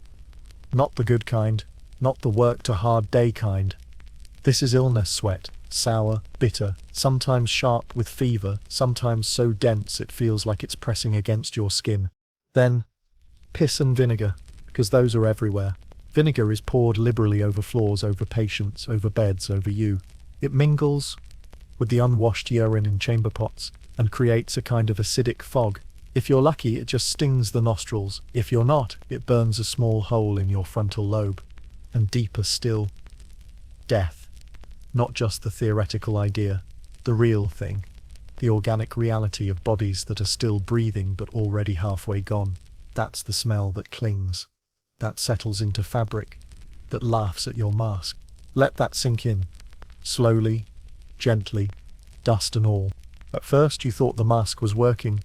Not the good kind, not the work-to-hard day kind. This is illness sweat, sour, bitter, sometimes sharp with fever, sometimes so dense it feels like it's pressing against your skin. Then, piss and vinegar, because those are everywhere. Vinegar is poured liberally over floors, over patients, over beds, over you. It mingles with the unwashed urine in chamber pots and creates a kind of acidic fog. If you're lucky, it just stings the nostrils. If you're not, it burns a small hole in your frontal lobe. And deeper still, death. Not just the theoretical idea, the real thing. The organic reality of bodies that are still breathing but already halfway gone. That's the smell that clings, that settles into fabric, that laughs at your mask. Let that sink in. Slowly, gently, dust and all. At first you thought the mask was working.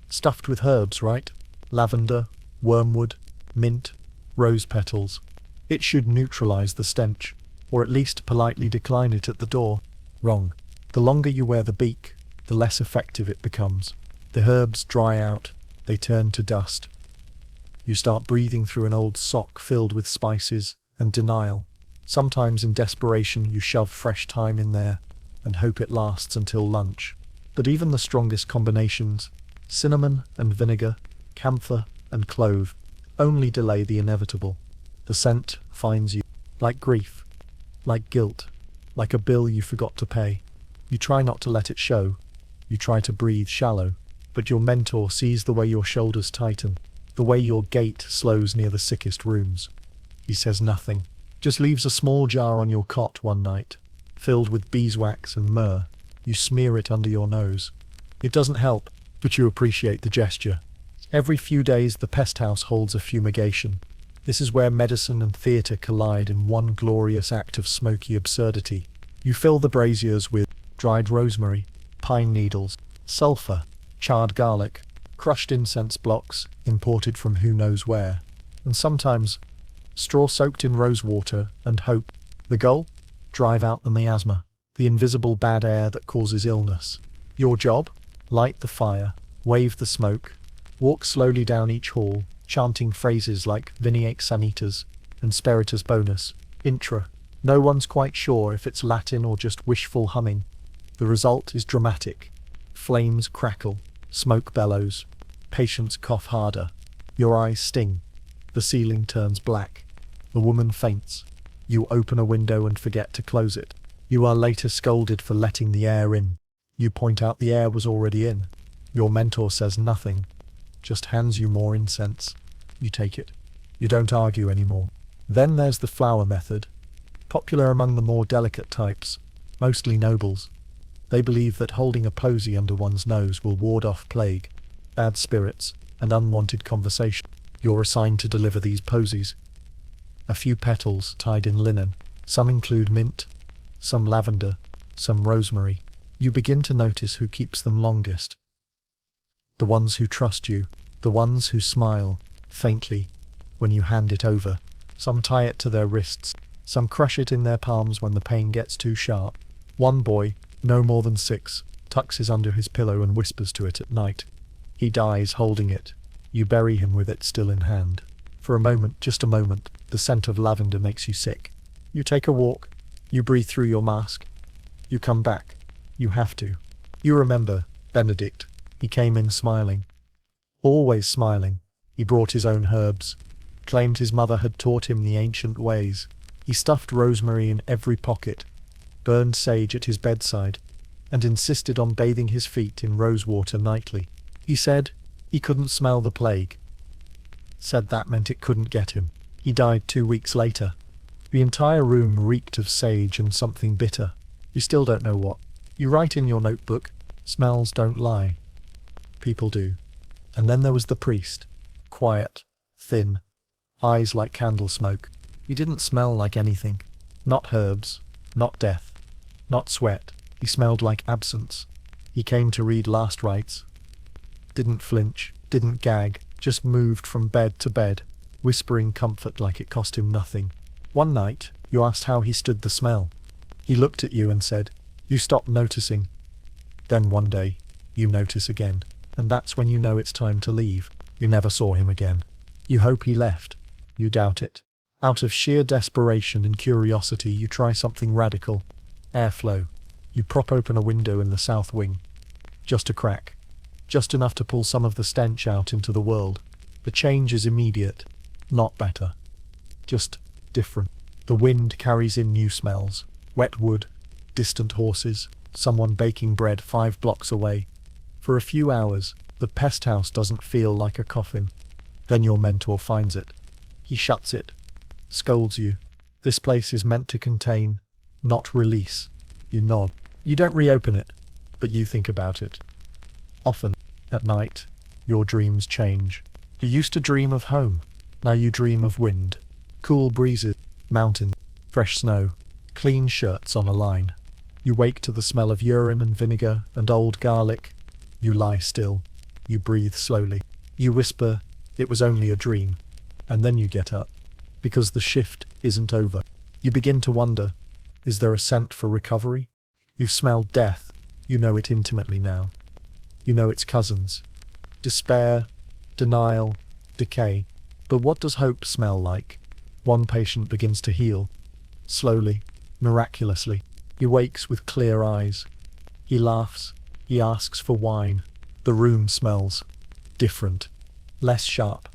Stuffed with herbs, right? Lavender, wormwood, mint, rose petals. It should neutralize the stench, or at least politely decline it at the door. Wrong. The longer you wear the beak, the less effective it becomes. The herbs dry out, they turn to dust. You start breathing through an old sock filled with spices and denial. Sometimes in desperation you shove fresh thyme in there and hope it lasts until lunch. But even the strongest combinations, cinnamon and vinegar, camphor and clove, only delay the inevitable. The scent finds you, like grief, like guilt, like a bill you forgot to pay. You try not to let it show. You try to breathe shallow. But your mentor sees the way your shoulders tighten, the way your gait slows near the sickest rooms. He says nothing, just leaves a small jar on your cot one night, filled with beeswax and myrrh. You smear it under your nose. It doesn't help, but you appreciate the gesture. Every few days the pest house holds a fumigation. This is where medicine and theatre collide in one glorious act of smoky absurdity. You fill the braziers with dried rosemary, pine needles, sulphur, charred garlic, crushed incense blocks, imported from who knows where, and sometimes straw soaked in rose water and hope. The goal? Drive out the miasma, the invisible bad air that causes illness. Your job? Light the fire, wave the smoke, walk slowly down each hall, chanting phrases like Viniac Sanitas and Spiritus Bonus, Intra. No one's quite sure if it's Latin or just wishful humming. The result is dramatic. Flames crackle, smoke bellows, patients cough harder. Your eyes sting. The ceiling turns black. The woman faints. You open a window and forget to close it. You are later scolded for letting the air in. You point out the air was already in. Your mentor says nothing, just hands you more incense. You take it. You don't argue anymore. Then there's the flower method, popular among the more delicate types, mostly nobles. They believe that holding a posy under one's nose will ward off plague, bad spirits, and unwanted conversation. You're assigned to deliver these posies. A few petals tied in linen. Some include mint, some lavender, some rosemary. You begin to notice who keeps them longest. The ones who trust you, the ones who smile, faintly, when you hand it over. Some tie it to their wrists, some crush it in their palms when the pain gets too sharp. One boy, no more than 6, tucks his under his pillow and whispers to it at night. He dies holding it. You bury him with it still in hand. For a moment, just a moment, the scent of lavender makes you sick. You take a walk. You breathe through your mask. You come back. You have to. You remember Benedict. He came in smiling. Always smiling. He brought his own herbs. Claimed his mother had taught him the ancient ways. He stuffed rosemary in every pocket, burned sage at his bedside, and insisted on bathing his feet in rose water nightly. He said he couldn't smell the plague. Said that meant it couldn't get him. He died 2 weeks later. The entire room reeked of sage and something bitter. You still don't know what. You write in your notebook, smells don't lie. People do. And then there was the priest. Quiet, thin, eyes like candle smoke. He didn't smell like anything. Not herbs, not death, not sweat. He smelled like absence. He came to read last rites. Didn't flinch, didn't gag, just moved from bed to bed, whispering comfort like it cost him nothing. One night, you asked how he stood the smell. He looked at you and said, "You stopped noticing." Then one day, you notice again, and that's when you know it's time to leave. You never saw him again. You hope he left. You doubt it. Out of sheer desperation and curiosity, you try something radical. Airflow. You prop open a window in the south wing. Just a crack. Just enough to pull some of the stench out into the world. The change is immediate. Not better. Just different. The wind carries in new smells. Wet wood, distant horses, someone baking bread 5 blocks away. For a few hours, the pest house doesn't feel like a coffin. Then your mentor finds it. He shuts it. Scolds you. This place is meant to contain, not release. You nod. You don't reopen it, but you think about it. Often, at night, your dreams change. You used to dream of home. Now you dream of wind. Cool breezes, mountains, fresh snow, clean shirts on a line. You wake to the smell of urine and vinegar and old garlic. You lie still. You breathe slowly. You whisper, "It was only a dream." And then you get up. Because the shift isn't over. You begin to wonder, is there a scent for recovery? You've smelled death. You know it intimately now. You know its cousins. Despair, denial, decay. But what does hope smell like? One patient begins to heal. Slowly, miraculously. He wakes with clear eyes. He laughs. He asks for wine. The room smells different. Less sharp.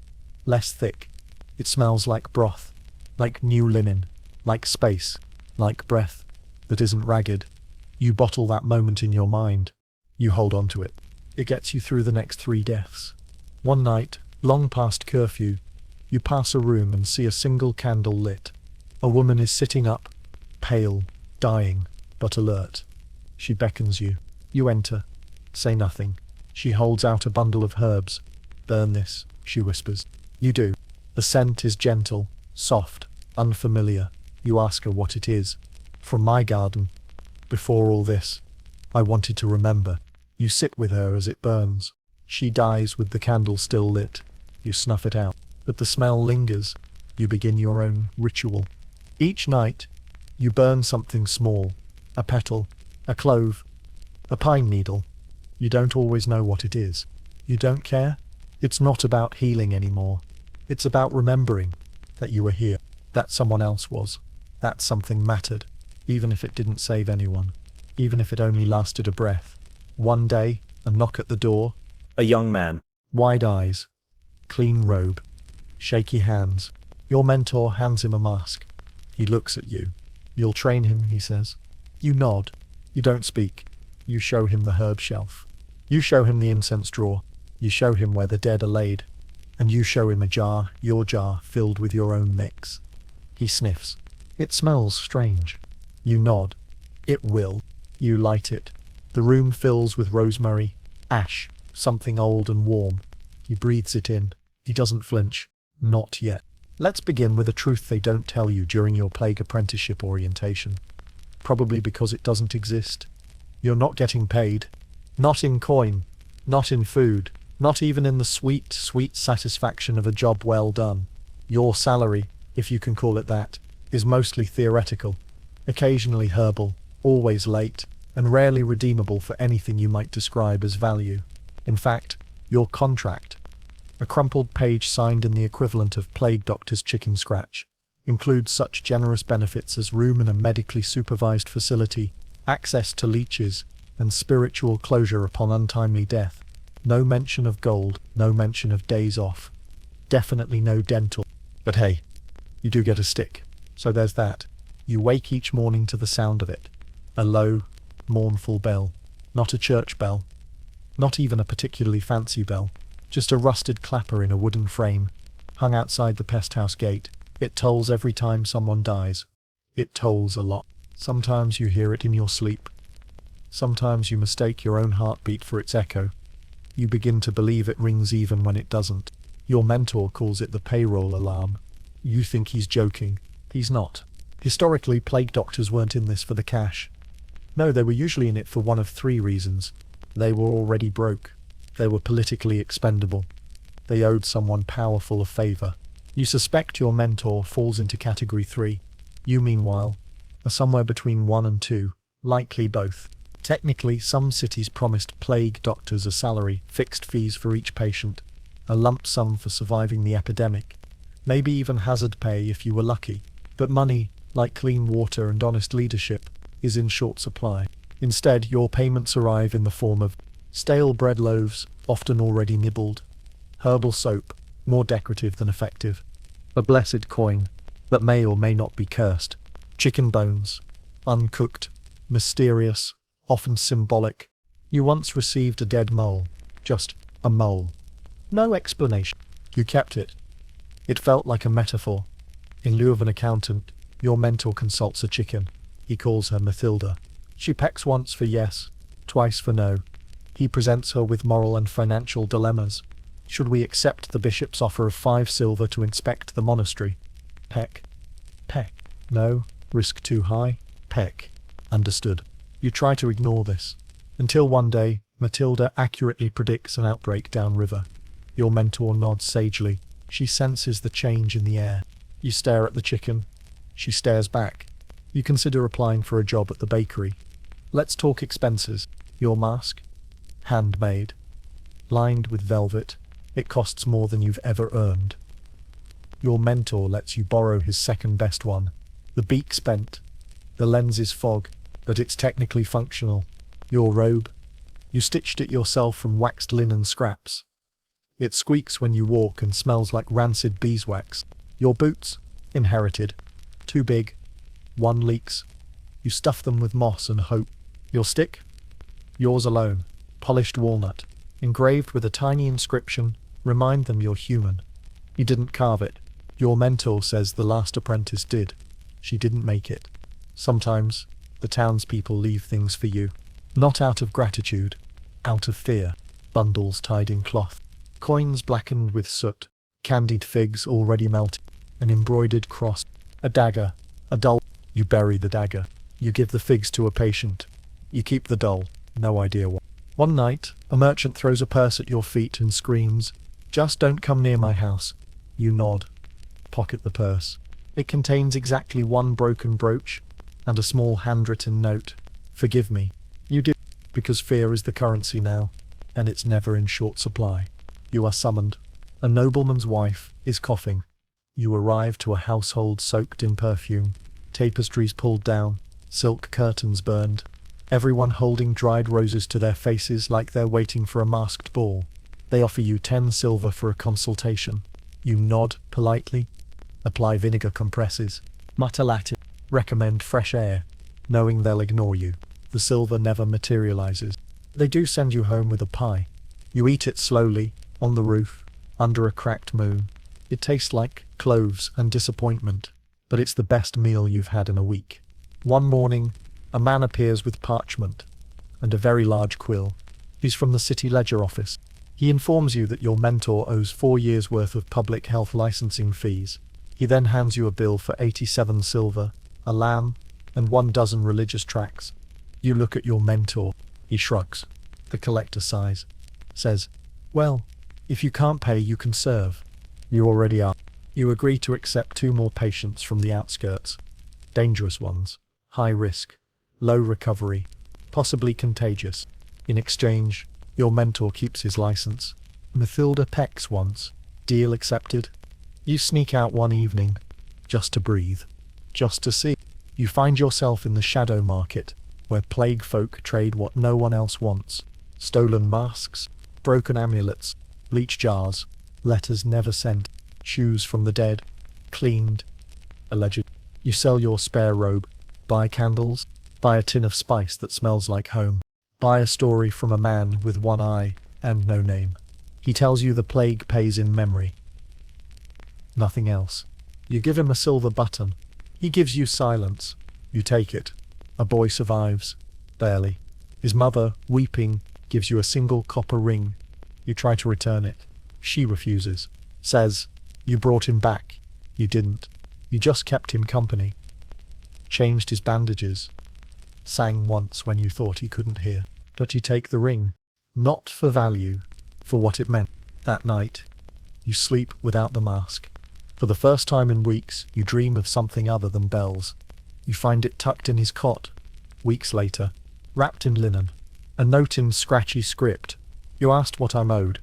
Less thick. It smells like broth. Like new linen. Like space. Like breath. That isn't ragged. You bottle that moment in your mind. You hold on to it. It gets you through the next 3 deaths. One night, long past curfew, you pass a room and see a single candle lit. A woman is sitting up, pale, dying, but alert. She beckons you. You enter. Say nothing. She holds out a bundle of herbs. "Burn this," she whispers. You do. The scent is gentle, soft, unfamiliar. You ask her what it is. "From my garden. Before all this, I wanted to remember." You sit with her as it burns. She dies with the candle still lit. You snuff it out. But the smell lingers. You begin your own ritual. Each night, you burn something small. A petal, a clove, a pine needle. You don't always know what it is. You don't care. It's not about healing anymore. It's about remembering that you were here, that someone else was, that something mattered, even if it didn't save anyone, even if it only lasted a breath. One day, a knock at the door. A young man. Wide eyes. clean robe, shaky hands. Your mentor hands him a mask. He looks at you. You'll train him, he says. You nod. You don't speak. You show him the herb shelf. You show him the incense drawer. You show him where the dead are laid. And you show him a jar, your jar, filled with your own mix. He sniffs. It smells strange. You nod. It will. You light it. The room fills with rosemary, ash, something old and warm. He breathes it in. He doesn't flinch. Not yet. Let's begin with a truth they don't tell you during your plague apprenticeship orientation. Probably because it doesn't exist. You're not getting paid. Not in coin. Not in food. Not even in the sweet, sweet satisfaction of a job well done. Your salary, if you can call it that, is mostly theoretical, occasionally herbal, always late, and rarely redeemable for anything you might describe as value. In fact, your contract, a crumpled page signed in the equivalent of plague doctor's chicken scratch, includes such generous benefits as room in a medically supervised facility, access to leeches, and spiritual closure upon untimely death. No mention of gold, no mention of days off. Definitely no dental. But hey, you do get a stick. So there's that. You wake each morning to the sound of it. A low, mournful bell. Not a church bell. Not even a particularly fancy bell. Just a rusted clapper in a wooden frame, hung outside the pest house gate. It tolls every time someone dies. It tolls a lot. Sometimes you hear it in your sleep. Sometimes you mistake your own heartbeat for its echo. You begin to believe it rings even when it doesn't. Your mentor calls it the payroll alarm. You think he's joking. He's not. Historically, plague doctors weren't in this for the cash. No, they were usually in it for one of three reasons. They were already broke. They were politically expendable. They owed someone powerful a favor. You suspect your mentor falls into category 3. You, meanwhile, are somewhere between 1 and 2, likely both. Technically, some cities promised plague doctors a salary, fixed fees for each patient, a lump sum for surviving the epidemic, maybe even hazard pay if you were lucky. But money, like clean water and honest leadership, is in short supply. Instead, your payments arrive in the form of stale bread loaves, often already nibbled, herbal soap, more decorative than effective, a blessed coin that may or may not be cursed, chicken bones, uncooked, mysterious, often symbolic. You once received a dead mole, just a mole. No explanation. You kept it. It felt like a metaphor. In lieu of an accountant, your mentor consults a chicken. He calls her Mathilda. She pecks once for yes, twice for no. He presents her with moral and financial dilemmas. Should we accept the bishop's offer of 5 silver to inspect the monastery? Peck. Peck. No. Risk too high? Peck. Understood. You try to ignore this. Until one day, Matilda accurately predicts an outbreak downriver. Your mentor nods sagely. She senses the change in the air. You stare at the chicken. She stares back. You consider applying for a job at the bakery. Let's talk expenses. Your mask? Handmade. Lined with velvet. It costs more than you've ever earned. Your mentor lets you borrow his second best one. The beak's bent. The lens is fog, but it's technically functional. Your robe? You stitched it yourself from waxed linen scraps. It squeaks when you walk and smells like rancid beeswax. Your boots? Inherited. Too big. One leaks. You stuff them with moss and hope. Your stick? Yours alone. Polished walnut. Engraved with a tiny inscription, remind them you're human. You didn't carve it. Your mentor says the last apprentice did. She didn't make it. Sometimes, the townspeople leave things for you. Not out of gratitude, out of fear. Bundles tied in cloth. Coins blackened with soot. Candied figs already melted. An embroidered cross. A dagger. A doll. You bury the dagger. You give the figs to a patient. You keep the doll. No idea why. One night, a merchant throws a purse at your feet and screams, "Just don't come near my house." You nod. Pocket the purse. It contains exactly 1 broken brooch and a small handwritten note. Forgive me. You do, because fear is the currency now, and it's never in short supply. You are summoned. A nobleman's wife is coughing. You arrive to a household soaked in perfume. Tapestries pulled down, silk curtains burned. Everyone holding dried roses to their faces like they're waiting for a masked ball. They offer you 10 silver for a consultation. You nod politely, apply vinegar compresses, mutter Latin, recommend fresh air, knowing they'll ignore you. The silver never materializes. They do send you home with a pie. You eat it slowly, on the roof, under a cracked moon. It tastes like cloves and disappointment, but it's the best meal you've had in a week. One morning, a man appears with parchment and a very large quill. He's from the city ledger office. He informs you that your mentor owes 4 years' worth of public health licensing fees. He then hands you a bill for 87 silver, a lamb, and 1 dozen religious tracts. You look at your mentor. He shrugs. The collector sighs, says, "Well, if you can't pay, you can serve." You already are. You agree to accept 2 more patients from the outskirts. Dangerous ones, high risk, low recovery, possibly contagious. In exchange, your mentor keeps his license. Mathilda pecks once. Deal accepted. You sneak out one evening, just to breathe, just to see. You find yourself in the shadow market, where plague folk trade what no one else wants. Stolen masks, broken amulets, bleach jars, letters never sent, shoes from the dead, cleaned, alleged. You sell your spare robe, buy candles, buy a tin of spice that smells like home, buy a story from a man with 1 eye and no name. He tells you the plague pays in memory. Nothing else. You give him a silver button. He gives you silence. You take it. A boy survives. Barely. His mother, weeping, gives you a single copper ring. You try to return it. She refuses. Says, "You brought him back. You didn't. You just kept him company." Changed his bandages. Sang once when you thought he couldn't hear. But you take the ring. Not for value, for what it meant. That night, you sleep without the mask. For the first time in weeks, you dream of something other than bells. You find it tucked in his cot. Weeks later, wrapped in linen. A note in scratchy script. You asked what I'm owed.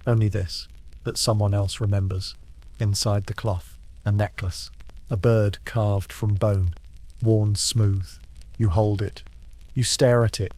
Only this, that someone else remembers. Inside the cloth, a necklace. A bird carved from bone, worn smooth. You hold it. You stare at it.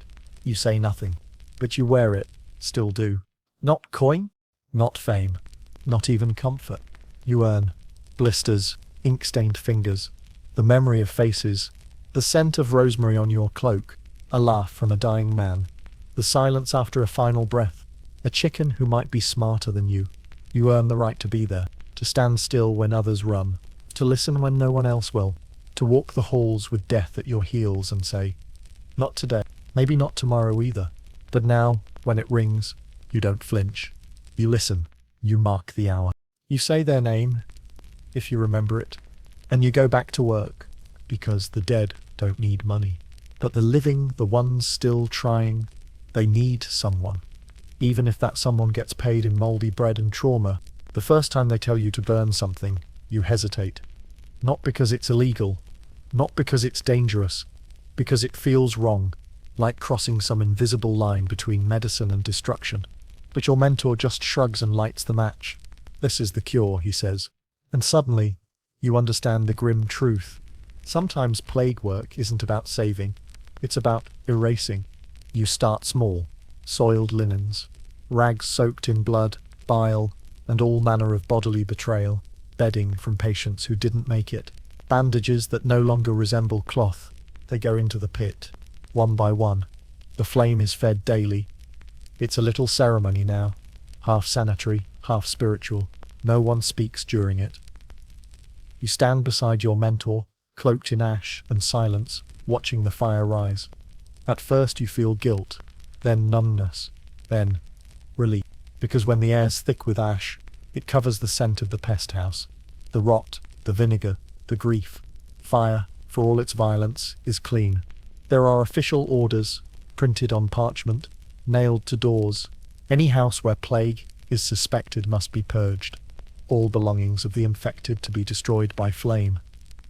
You say nothing. But you wear it. Still do. Not coin? Not fame. Not even comfort. You earn. Blisters, ink-stained fingers, the memory of faces, the scent of rosemary on your cloak, a laugh from a dying man, the silence after a final breath, a chicken who might be smarter than you. You earn the right to be there, to stand still when others run, to listen when no one else will, to walk the halls with death at your heels and say, "Not today, maybe not tomorrow either." But now, when it rings, you don't flinch. You listen. You mark the hour. You say their name, if you remember it, and you go back to work, because the dead don't need money. But the living, the ones still trying, they need someone. Even if that someone gets paid in moldy bread and trauma, the first time they tell you to burn something, you hesitate. Not because it's illegal, not because it's dangerous, because it feels wrong, like crossing some invisible line between medicine and destruction. But your mentor just shrugs and lights the match. "This is the cure," he says. And suddenly, you understand the grim truth. Sometimes plague work isn't about saving, it's about erasing. You start small. Soiled linens, rags soaked in blood, bile, and all manner of bodily betrayal, bedding from patients who didn't make it, bandages that no longer resemble cloth. They go into the pit, one by one. The flame is fed daily. It's a little ceremony now, half sanitary, half spiritual. No one speaks during it. You stand beside your mentor, cloaked in ash and silence, watching the fire rise. At first you feel guilt, then numbness, then relief. Because when the air's thick with ash, it covers the scent of the pest house. The rot, the vinegar, the grief. Fire, for all its violence, is clean. There are official orders, printed on parchment, nailed to doors. Any house where plague is suspected must be purged. All belongings of the infected to be destroyed by flame.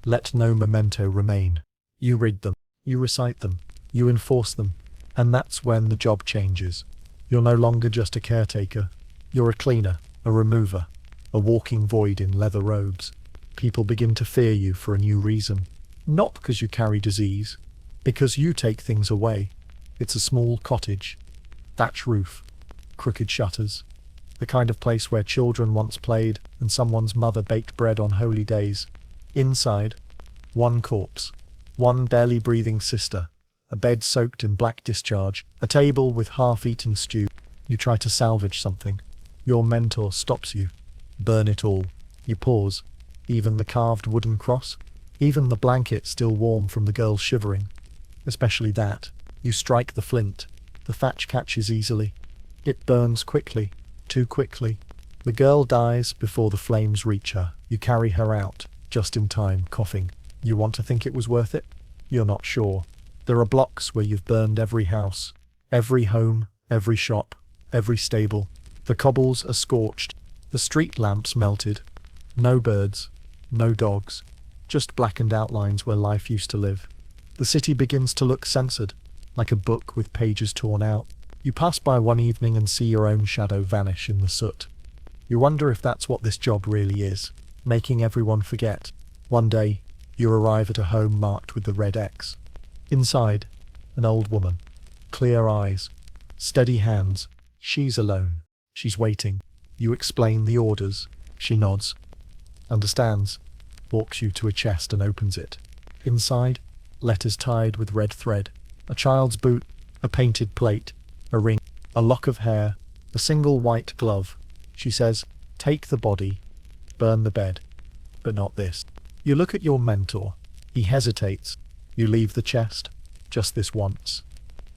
Let no memento remain. You read them, you recite them, you enforce them, and that's when the job changes. You're no longer just a caretaker. You're a cleaner, a remover, a walking void in leather robes. People begin to fear you for a new reason. Not because you carry disease, because you take things away. It's a small cottage, thatch roof, crooked shutters, the kind of place where children once played and someone's mother baked bread on holy days. Inside, one corpse, one barely breathing sister, a bed soaked in black discharge, a table with half-eaten stew. You try to salvage something. Your mentor stops you. Burn it all. You pause. Even the carved wooden cross? Even the blanket still warm from the girl shivering? Especially that. You strike the flint. The thatch catches easily. It burns quickly. Too quickly. The girl dies before the flames reach her. You carry her out, just in time, coughing. You want to think it was worth it? You're not sure. There are blocks where you've burned every house, every home, every shop, every stable. The cobbles are scorched. The street lamps melted. No birds. No dogs. Just blackened outlines where life used to live. The city begins to look censored, like a book with pages torn out. You pass by one evening and see your own shadow vanish in the soot. You wonder if that's what this job really is, making everyone forget. One day, you arrive at a home marked with the red X. Inside, an old woman. Clear eyes. Steady hands. She's alone. She's waiting. You explain the orders. She nods. Understands. Walks you to a chest and opens it. Inside, letters tied with red thread. A child's boot. A painted plate. A ring. A lock of hair. A single white glove. She says, "Take the body. Burn the bed. But not this." You look at your mentor. He hesitates. You leave the chest. Just this once.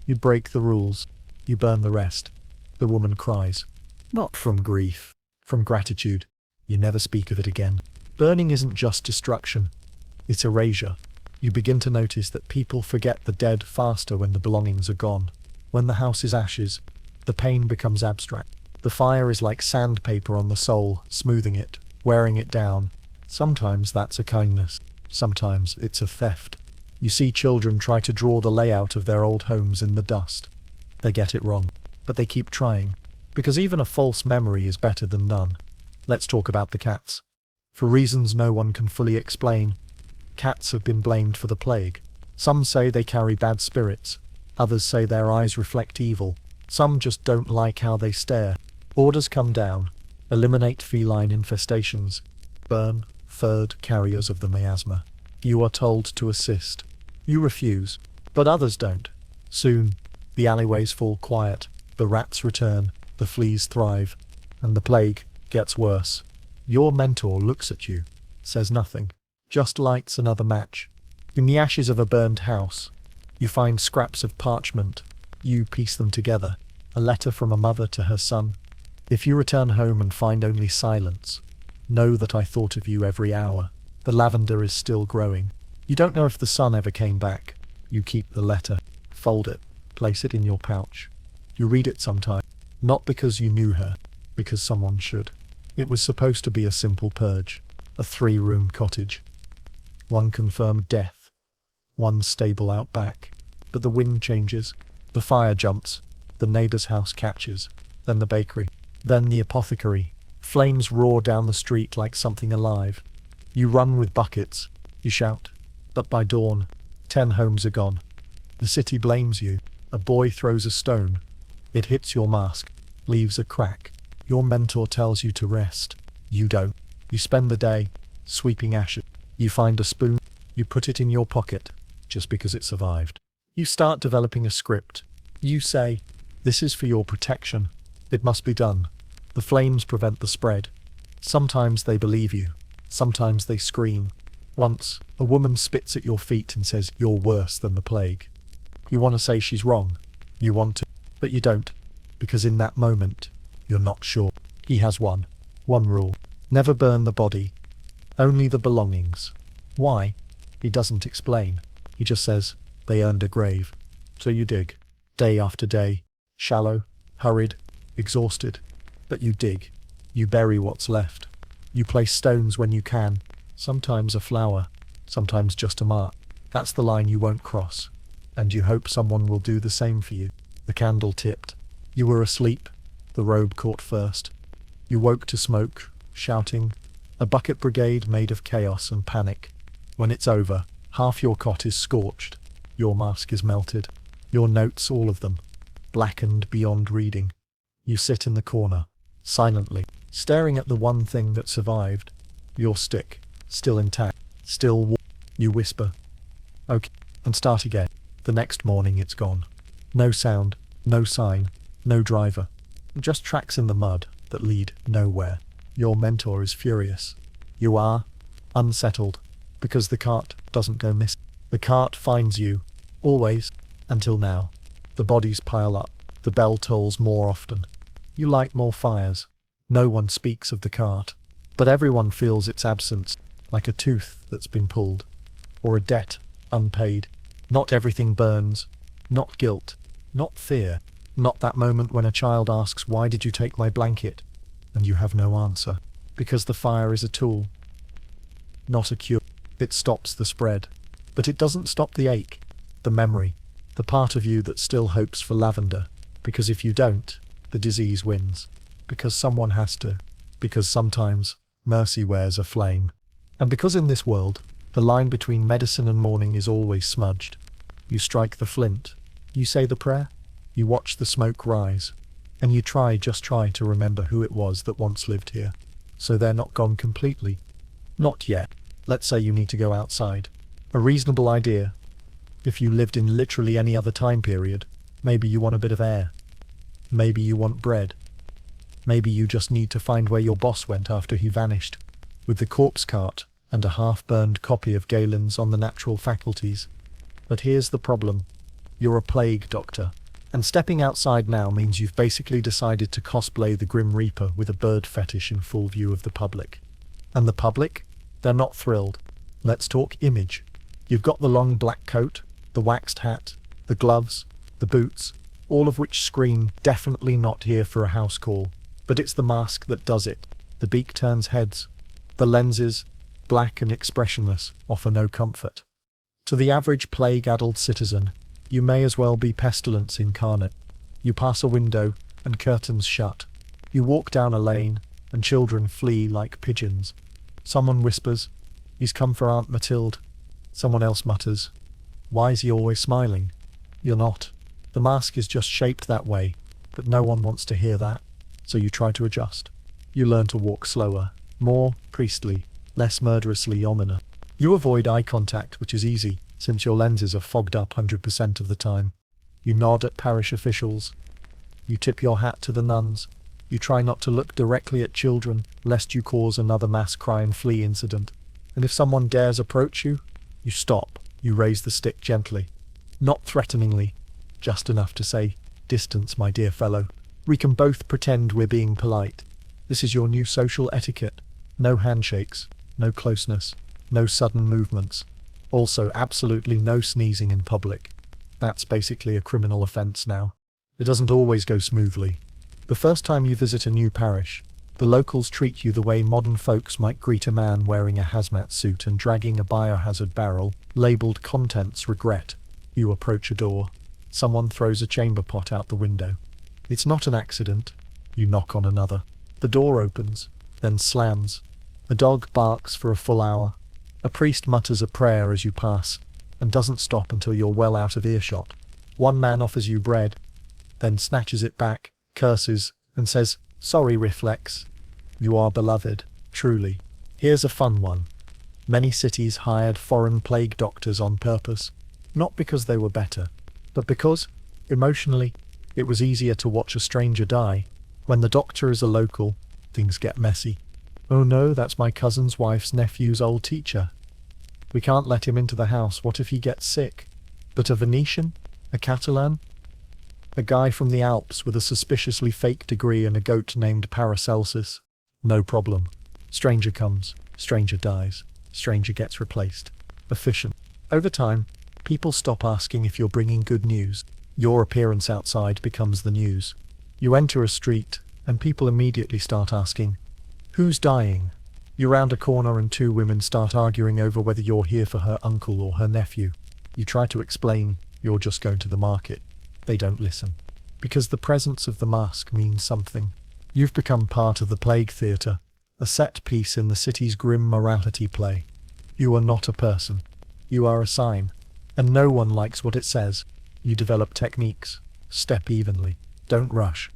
You break the rules. You burn the rest. The woman cries. Not from grief. From gratitude. You never speak of it again. Burning isn't just destruction. It's erasure. You begin to notice that people forget the dead faster when the belongings are gone. When the house is ashes, the pain becomes abstract. The fire is like sandpaper on the soul, smoothing it, wearing it down. Sometimes that's a kindness. Sometimes it's a theft. You see children try to draw the layout of their old homes in the dust. They get it wrong, but they keep trying. Because even a false memory is better than none. Let's talk about the cats. For reasons no one can fully explain, cats have been blamed for the plague. Some say they carry bad spirits. Others say their eyes reflect evil. Some just don't like how they stare. Orders come down. Eliminate feline infestations. Burn third carriers of the miasma. You are told to assist. You refuse. But others don't. Soon, the alleyways fall quiet. The rats return. The fleas thrive. And the plague gets worse. Your mentor looks at you. Says nothing. Just lights another match. In the ashes of a burned house, you find scraps of parchment. You piece them together. A letter from a mother to her son. If you return home and find only silence, know that I thought of you every hour. The lavender is still growing. You don't know if the son ever came back. You keep the letter. Fold it. Place it in your pouch. You read it sometime. Not because you knew her. Because someone should. It was supposed to be a simple purge. A 3-room cottage. One confirmed death. One stable out back. But the wind changes. The fire jumps. The neighbor's house catches. Then the bakery. Then the apothecary. Flames roar down the street like something alive. You run with buckets. You shout. But by dawn, 10 homes are gone. The city blames you. A boy throws a stone. It hits your mask. Leaves a crack. Your mentor tells you to rest. You don't. You spend the day sweeping ashes. You find a spoon. You put it in your pocket, just because it survived. You start developing a script. You say, "This is for your protection. It must be done." The flames prevent the spread. Sometimes they believe you. Sometimes they scream. Once, a woman spits at your feet and says, "You're worse than the plague." You want to say she's wrong. You want to, but you don't. Because in that moment, you're not sure. He has one rule. Never burn the body. Only the belongings. Why? He doesn't explain. He just says, they earned a grave. So you dig. Day after day. Shallow, hurried, exhausted. But you dig. You bury what's left. You place stones when you can. Sometimes a flower. Sometimes just a mark. That's the line you won't cross. And you hope someone will do the same for you. The candle tipped. You were asleep. The robe caught first. You woke to smoke, shouting. A bucket brigade made of chaos and panic. When it's over, half your cot is scorched. Your mask is melted. Your notes, all of them, blackened beyond reading. You sit in the corner, silently, staring at the one thing that survived. Your stick, still intact, still warm. You whisper, "Okay," and start again. The next morning it's gone. No sound, no sign, no driver. Just tracks in the mud that lead nowhere. Your mentor is furious. You are unsettled, because the cart doesn't go missing. The cart finds you, always, until now. The bodies pile up. The bell tolls more often. You light more fires. No one speaks of the cart, but everyone feels its absence, like a tooth that's been pulled, or a debt unpaid. Not everything burns. Not guilt. Not fear. Not that moment when a child asks, "Why did you take my blanket?" and you have no answer. Because the fire is a tool, not a cure. It stops the spread, but it doesn't stop the ache, the memory, the part of you that still hopes for lavender. Because if you don't, the disease wins. Because someone has to. Because sometimes mercy wears a flame. And because in this world, the line between medicine and mourning is always smudged. You strike the flint. You say the prayer. You watch the smoke rise. And you just try to remember who it was that once lived here. So they're not gone completely. Not yet. Let's say you need to go outside. A reasonable idea. If you lived in literally any other time period, maybe you want a bit of air. Maybe you want bread. Maybe you just need to find where your boss went after he vanished, with the corpse cart and a half-burned copy of Galen's On the Natural Faculties. But here's the problem. You're a plague doctor. And stepping outside now means you've basically decided to cosplay the Grim Reaper with a bird fetish in full view of the public. And the public? They're not thrilled. Let's talk image. You've got the long black coat, the waxed hat, the gloves, the boots, all of which scream, "Definitely not here for a house call." But it's the mask that does it. The beak turns heads. The lenses, black and expressionless, offer no comfort. To the average plague-addled citizen, you may as well be pestilence incarnate. You pass a window, and curtains shut. You walk down a lane, and children flee like pigeons. Someone whispers, "He's come for Aunt Mathilde." Someone else mutters, "Why is he always smiling?" You're not. The mask is just shaped that way, but no one wants to hear that. So you try to adjust. You learn to walk slower, more priestly, less murderously ominous. You avoid eye contact, which is easy, since your lenses are fogged up 100% of the time. You nod at parish officials. You tip your hat to the nuns. You try not to look directly at children, lest you cause another mass cry and flee incident. And if someone dares approach you, you stop. You raise the stick gently. Not threateningly, just enough to say, "Distance, my dear fellow. We can both pretend we're being polite." This is your new social etiquette. No handshakes, no closeness, no sudden movements. Also, absolutely no sneezing in public. That's basically a criminal offense now. It doesn't always go smoothly. The first time you visit a new parish, the locals treat you the way modern folks might greet a man wearing a hazmat suit and dragging a biohazard barrel, labeled "Contents Regret." You approach a door. Someone throws a chamber pot out the window. It's not an accident. You knock on another. The door opens, then slams. A dog barks for a full hour. A priest mutters a prayer as you pass, and doesn't stop until you're well out of earshot. One man offers you bread, then snatches it back, curses, and says, "Sorry, Reflex. You are beloved, truly." Here's a fun one. Many cities hired foreign plague doctors on purpose, not because they were better, but because, emotionally, it was easier to watch a stranger die. When the doctor is a local, things get messy. "Oh no, that's my cousin's wife's nephew's old teacher. We can't let him into the house. What if he gets sick?" But a Venetian? A Catalan? A guy from the Alps with a suspiciously fake degree and a goat named Paracelsus? No problem. Stranger comes, stranger dies, stranger gets replaced. Efficient. Over time, people stop asking if you're bringing good news. Your appearance outside becomes the news. You enter a street, and people immediately start asking, "Who's dying?" You round a corner and two women start arguing over whether you're here for her uncle or her nephew. You try to explain you're just going to the market. They don't listen. Because the presence of the mask means something. You've become part of the plague theatre, a set piece in the city's grim morality play. You are not a person. You are a sign. And no one likes what it says. You develop techniques. Step evenly. Don't rush.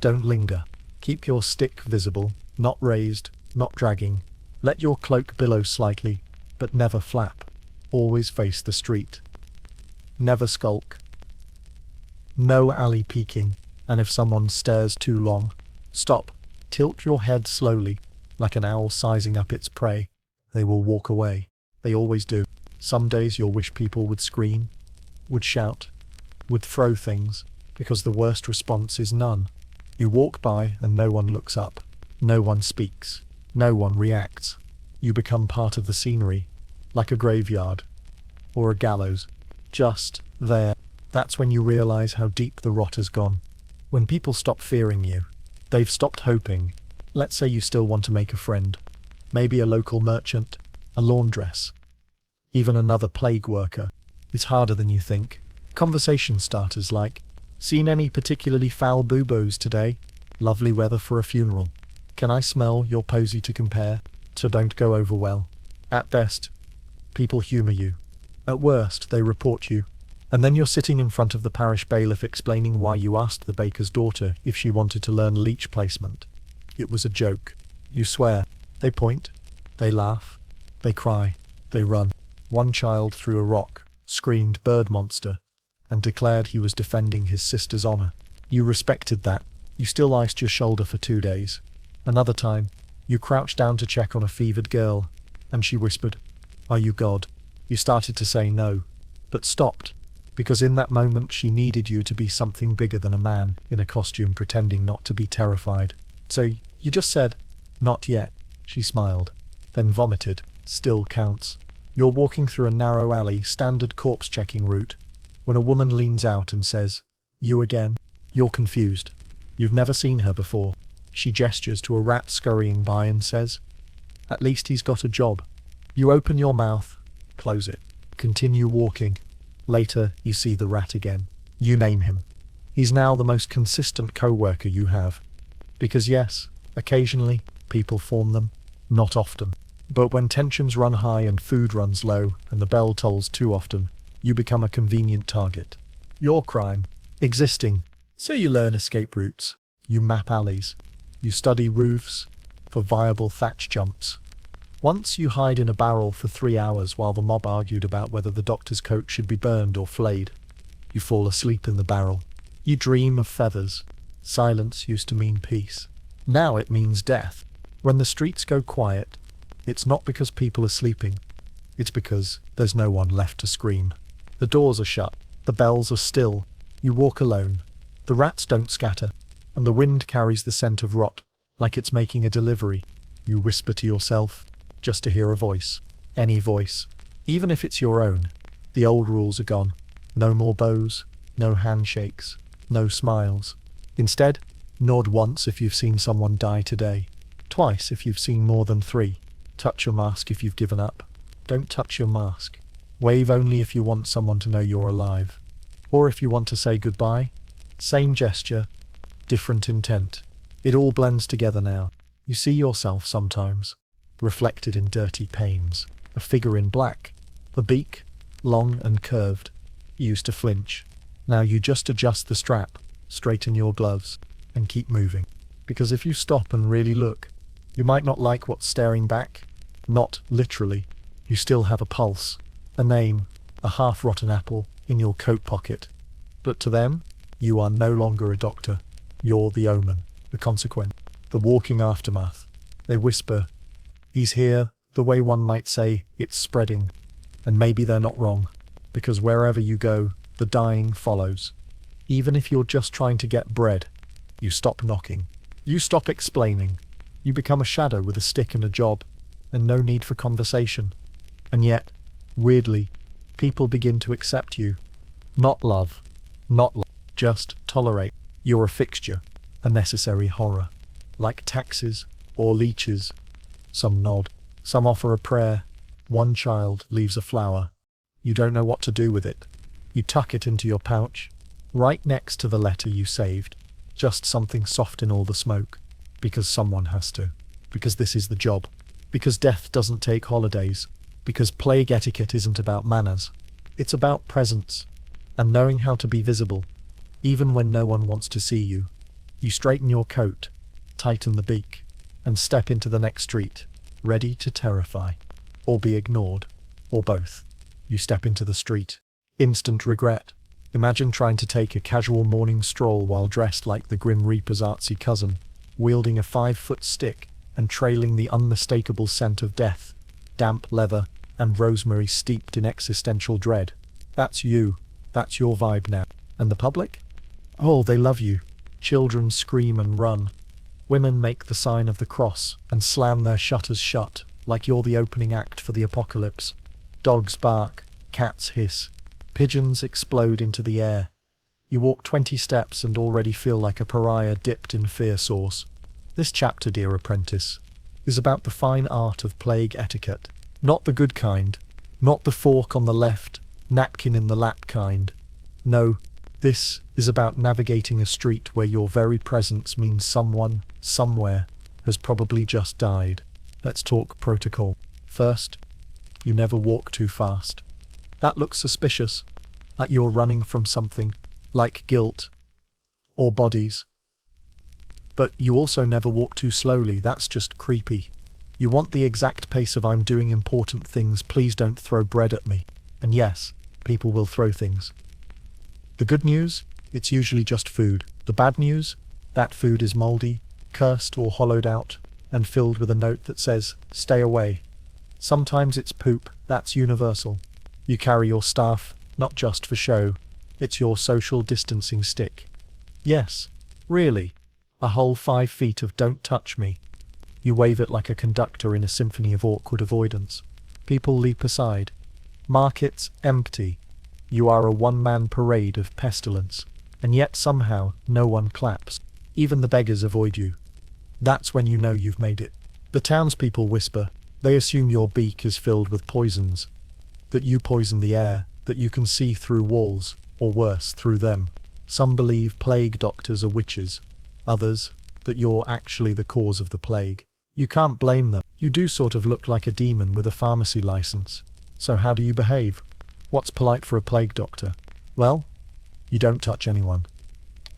Don't linger. Keep your stick visible, not raised, not dragging. Let your cloak billow slightly, but never flap. Always face the street. Never skulk. No alley peeking, and if someone stares too long, stop. Tilt your head slowly, like an owl sizing up its prey. They will walk away. They always do. Some days you'll wish people would scream, would shout, would throw things, because the worst response is none. You walk by and no one looks up. No one speaks. No one reacts. You become part of the scenery, like a graveyard, or a gallows, just there. That's when you realize how deep the rot has gone. When people stop fearing you, they've stopped hoping. Let's say you still want to make a friend. Maybe a local merchant, a laundress, even another plague worker. It's harder than you think. Conversation starters like, "Seen any particularly foul boo-boos today? Lovely weather for a funeral. Can I smell your posy to compare?" So don't go over well. At best, people humor you. At worst, they report you. And then you're sitting in front of the parish bailiff explaining why you asked the baker's daughter if she wanted to learn leech placement. It was a joke. You swear. They point. They laugh. They cry. They run. One child threw a rock, screamed "bird monster," and declared he was defending his sister's honor. You respected that. You still iced your shoulder for 2 days. Another time, you crouched down to check on a fevered girl, and she whispered, "Are you God?" You started to say no, but stopped, because in that moment she needed you to be something bigger than a man in a costume pretending not to be terrified. So you just said, "Not yet." She smiled, then vomited. Still counts. You're walking through a narrow alley, standard corpse-checking route, when a woman leans out and says, "You again?" You're confused. You've never seen her before. She gestures to a rat scurrying by and says, "At least he's got a job." You open your mouth, close it, continue walking. Later, you see the rat again. You name him. He's now the most consistent co-worker you have. Because yes, occasionally, people form them. Not often. But when tensions run high and food runs low and the bell tolls too often, you become a convenient target. Your crime, existing. So you learn escape routes. You map alleys. You study roofs for viable thatch jumps. Once you hide in a barrel for 3 hours while the mob argued about whether the doctor's coat should be burned or flayed. You fall asleep in the barrel. You dream of feathers. Silence used to mean peace. Now it means death. When the streets go quiet, it's not because people are sleeping. It's because there's no one left to scream. The doors are shut. The bells are still. You walk alone. The rats don't scatter. And the wind carries the scent of rot, like it's making a delivery. You whisper to yourself, just to hear a voice. Any voice. Even if it's your own. The old rules are gone. No more bows. No handshakes. No smiles. Instead, nod once if you've seen someone die today. Twice if you've seen more than 3. Touch your mask if you've given up. Don't touch your mask. Wave only if you want someone to know you're alive. Or if you want to say goodbye. Same gesture, different intent. It all blends together now. You see yourself sometimes, reflected in dirty panes, a figure in black. The beak, long and curved. You used to flinch. Now you just adjust the strap, straighten your gloves, and keep moving. Because if you stop and really look, you might not like what's staring back. Not literally. You still have a pulse, a name, a half-rotten apple in your coat pocket. But to them, you are no longer a doctor. You're the omen, the consequence, the walking aftermath. They whisper, "He's here," the way one might say, "It's spreading." And maybe they're not wrong, because wherever you go, the dying follows. Even if you're just trying to get bread, you stop knocking. You stop explaining. You become a shadow with a stick and a job, and no need for conversation. And yet, weirdly, people begin to accept you. Not love. Not love. Just tolerate. You're a fixture, a necessary horror. Like taxes or leeches. Some nod. Some offer a prayer. One child leaves a flower. You don't know what to do with it. You tuck it into your pouch, right next to the letter you saved. Just something soft in all the smoke. Because someone has to. Because this is the job. Because death doesn't take holidays. Because plague etiquette isn't about manners. It's about presence. And knowing how to be visible. Even when no one wants to see you. You straighten your coat. tighten the beak, and step into the next street, ready to terrify, or be ignored, or both. You step into the street. Instant regret. Imagine trying to take a casual morning stroll while dressed like the Grim Reaper's artsy cousin, wielding a 5-foot stick and trailing the unmistakable scent of death, damp leather, and rosemary steeped in existential dread. That's you. That's your vibe now. And the public? Oh, they love you. Children scream and run. Women make the sign of the cross and slam their shutters shut, like you're the opening act for the apocalypse. Dogs bark, cats hiss, pigeons explode into the air. You walk 20 steps and already feel like a pariah dipped in fear sauce. This chapter, dear apprentice, is about the fine art of plague etiquette. Not the good kind, not the fork on the left, napkin in the lap kind. No, this is about navigating a street where your very presence means someone, somewhere, has probably just died. Let's talk protocol. First, you never walk too fast. That looks suspicious, like you're running from something, like guilt, or bodies. But you also never walk too slowly, that's just creepy. You want the exact pace of I'm doing important things, please don't throw bread at me. And yes, people will throw things. The good news? It's usually just food. The bad news? That food is moldy, cursed or hollowed out, and filled with a note that says, stay away. Sometimes it's poop, that's universal. You carry your staff, not just for show. It's your social distancing stick. Yes, really. A whole 5 feet of don't touch me. You wave it like a conductor in a symphony of awkward avoidance. People leap aside. Markets empty. You are a one-man parade of pestilence. And yet somehow no one claps. Even the beggars avoid you. That's when you know you've made it. The townspeople whisper. They assume your beak is filled with poisons. That you poison the air, that you can see through walls, or worse, through them. Some believe plague doctors are witches. Others, that you're actually the cause of the plague. You can't blame them. You do sort of look like a demon with a pharmacy license. So how do you behave? What's polite for a plague doctor? Well, you don't touch anyone.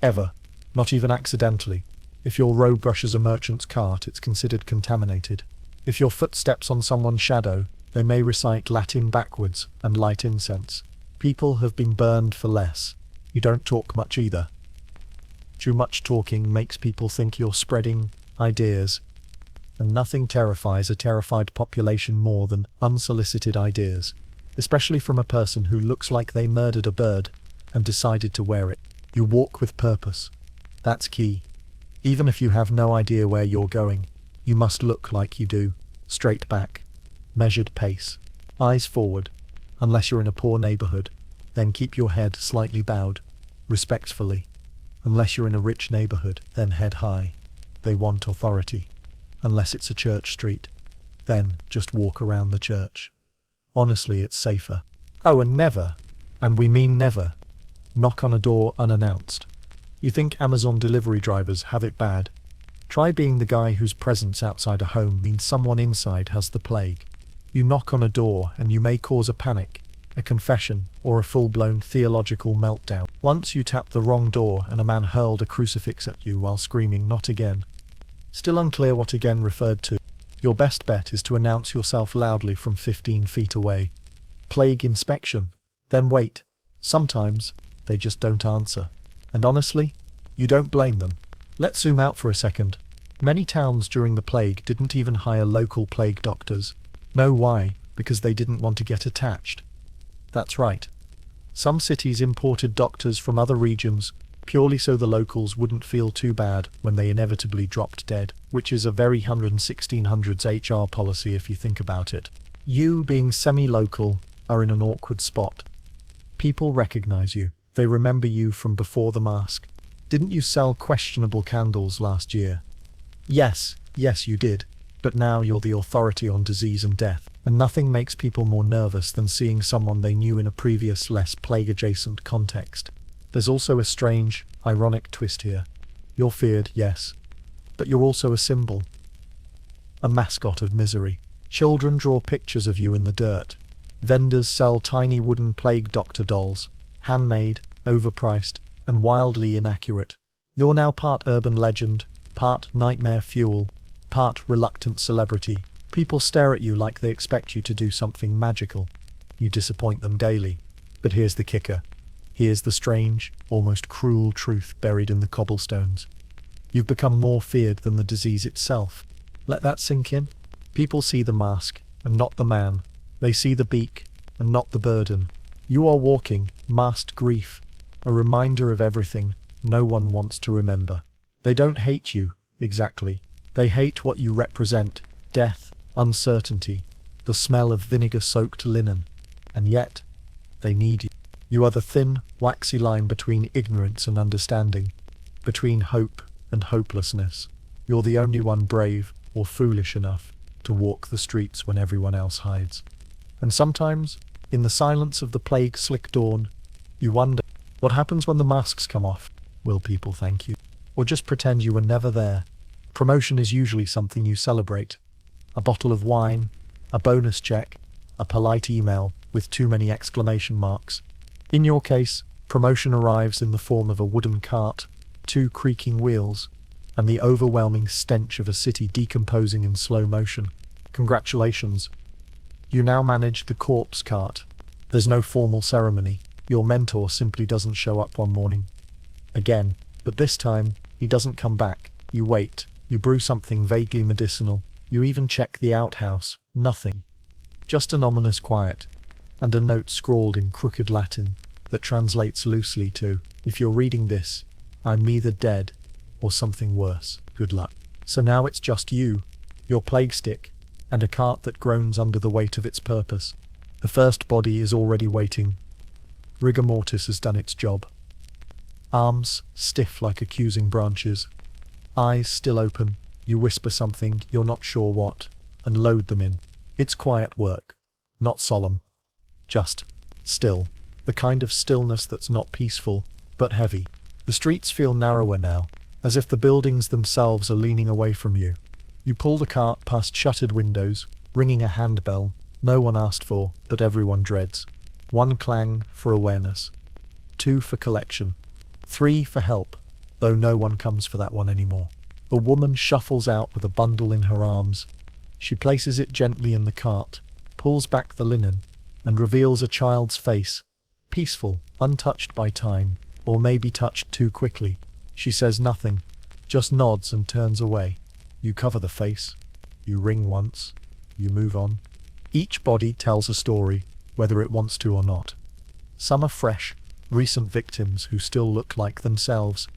Ever. Not even accidentally. If your robe brushes a merchant's cart, it's considered contaminated. If your foot steps on someone's shadow, they may recite Latin backwards and light incense. People have been burned for less. You don't talk much either. Too much talking makes people think you're spreading ideas. And nothing terrifies a terrified population more than unsolicited ideas, especially from a person who looks like they murdered a bird and decided to wear it. You walk with purpose. That's key. Even if you have no idea where you're going, you must look like you do. Straight back. Measured pace. Eyes forward. Unless you're in a poor neighborhood, then keep your head slightly bowed. Respectfully. Unless you're in a rich neighborhood, then head high. They want authority. Unless it's a church street, then just walk around the church. Honestly, it's safer. Oh, and never, and we mean never, knock on a door unannounced. You think Amazon delivery drivers have it bad? Try being the guy whose presence outside a home means someone inside has the plague. You knock on a door and you may cause a panic, a confession, or a full-blown theological meltdown. Once you tapped the wrong door and a man hurled a crucifix at you while screaming, "Not again." Still unclear what again referred to. Your best bet is to announce yourself loudly from 15 feet away. Plague inspection. Then wait. Sometimes, they just don't answer. And honestly, you don't blame them. Let's zoom out for a second. Many towns during the plague didn't even hire local plague doctors. Know why? Because they didn't want to get attached. That's right. Some cities imported doctors from other regions, purely so the locals wouldn't feel too bad when they inevitably dropped dead, which is a very 1600s HR policy if you think about it. You, being semi-local, are in an awkward spot. People recognize you. They remember you from before the mask. Didn't you sell questionable candles last year? Yes, you did. But now you're the authority on disease and death. And nothing makes people more nervous than seeing someone they knew in a previous, less plague-adjacent context. There's also a strange, ironic twist here. You're feared, yes. But you're also a symbol. A mascot of misery. Children draw pictures of you in the dirt. Vendors sell tiny wooden plague doctor dolls. Handmade, overpriced, and wildly inaccurate. You're now part urban legend, Part nightmare fuel, part reluctant celebrity. People stare at you like they expect you to do something magical. You disappoint them daily. But here's the kicker. Here's the strange, almost cruel truth buried in the cobblestones. You've become more feared than the disease itself. Let that sink in. People see the mask, and not the man. They see the beak, and not the burden. You are walking, masked grief, a reminder of everything no one wants to remember. They don't hate you, exactly. They hate what you represent: death, uncertainty, the smell of vinegar-soaked linen. And yet, they need you. You are the thin, waxy line between ignorance and understanding, between hope and hopelessness. You're the only one brave or foolish enough to walk the streets when everyone else hides. And sometimes, in the silence of the plague-slick dawn, you wonder, what happens when the masks come off? Will people thank you? Or just pretend you were never there? Promotion is usually something you celebrate. A bottle of wine, a bonus check, a polite email with too many exclamation marks. In your case, promotion arrives in the form of a wooden cart, 2 creaking wheels, and the overwhelming stench of a city decomposing in slow motion. Congratulations. You now manage the corpse cart. There's no formal ceremony. Your mentor simply doesn't show up one morning. Again, but this time, he doesn't come back. You wait. You brew something vaguely medicinal. You even check the outhouse. Nothing. Just an ominous quiet, and a note scrawled in crooked Latin that translates loosely to, if you're reading this, I'm either dead or something worse. Good luck. So now it's just you, your plague stick, and a cart that groans under the weight of its purpose. The first body is already waiting. Rigor mortis has done its job. Arms stiff like accusing branches. Eyes still open. You whisper something, you're not sure what, and load them in. It's quiet work. Not solemn. Just still. The kind of stillness that's not peaceful, but heavy. The streets feel narrower now, as if the buildings themselves are leaning away from you. You pull the cart past shuttered windows, ringing a handbell no one asked for, but everyone dreads. 1 clang for awareness. 2 for collection. 3 for help, though no one comes for that one anymore. A woman shuffles out with a bundle in her arms. She places it gently in the cart, pulls back the linen, and reveals a child's face, peaceful, untouched by time, or maybe touched too quickly. She says nothing, just nods and turns away. You cover the face. You ring once. You move on. Each body tells a story, whether it wants to or not. Some are fresh, recent victims who still look like themselves.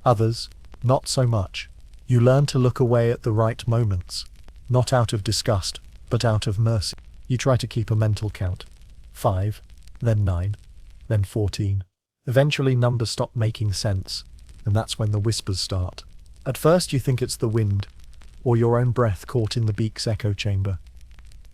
Others, not so much. You learn to look away at the right moments, not out of disgust, but out of mercy. You try to keep a mental count. 5, then 9, then 14. Eventually numbers stop making sense, and that's when the whispers start. At first you think it's the wind, or your own breath caught in the beak's echo chamber.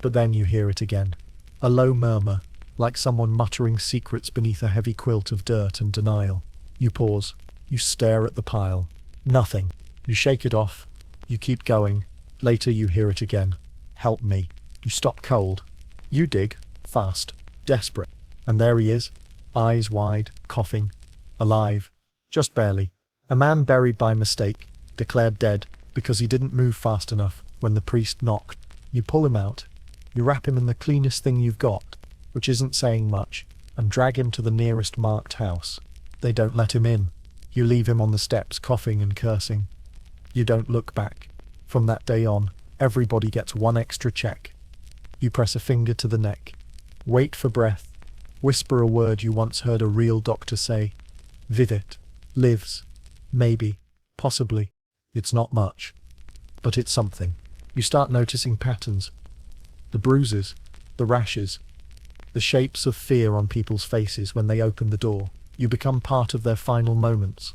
But then you hear it again. A low murmur, like someone muttering secrets beneath a heavy quilt of dirt and denial. You pause. You stare at the pile. Nothing. You shake it off. You keep going. Later you hear it again. Help me. You stop cold. You dig. Fast. Desperate. And there he is. Eyes wide, coughing. Alive. Just barely. A man buried by mistake. Declared dead because he didn't move fast enough when the priest knocked. You pull him out. You wrap him in the cleanest thing you've got, which isn't saying much, and drag him to the nearest marked house. They don't let him in. You leave him on the steps coughing and cursing. You don't look back. From that day on, everybody gets 1 extra check. You press a finger to the neck. Wait for breath. Whisper a word you once heard a real doctor say. Vivit. Lives. Maybe. Possibly. It's not much. But it's something. You start noticing patterns. The bruises. The rashes. The shapes of fear on people's faces when they open the door. You become part of their final moments.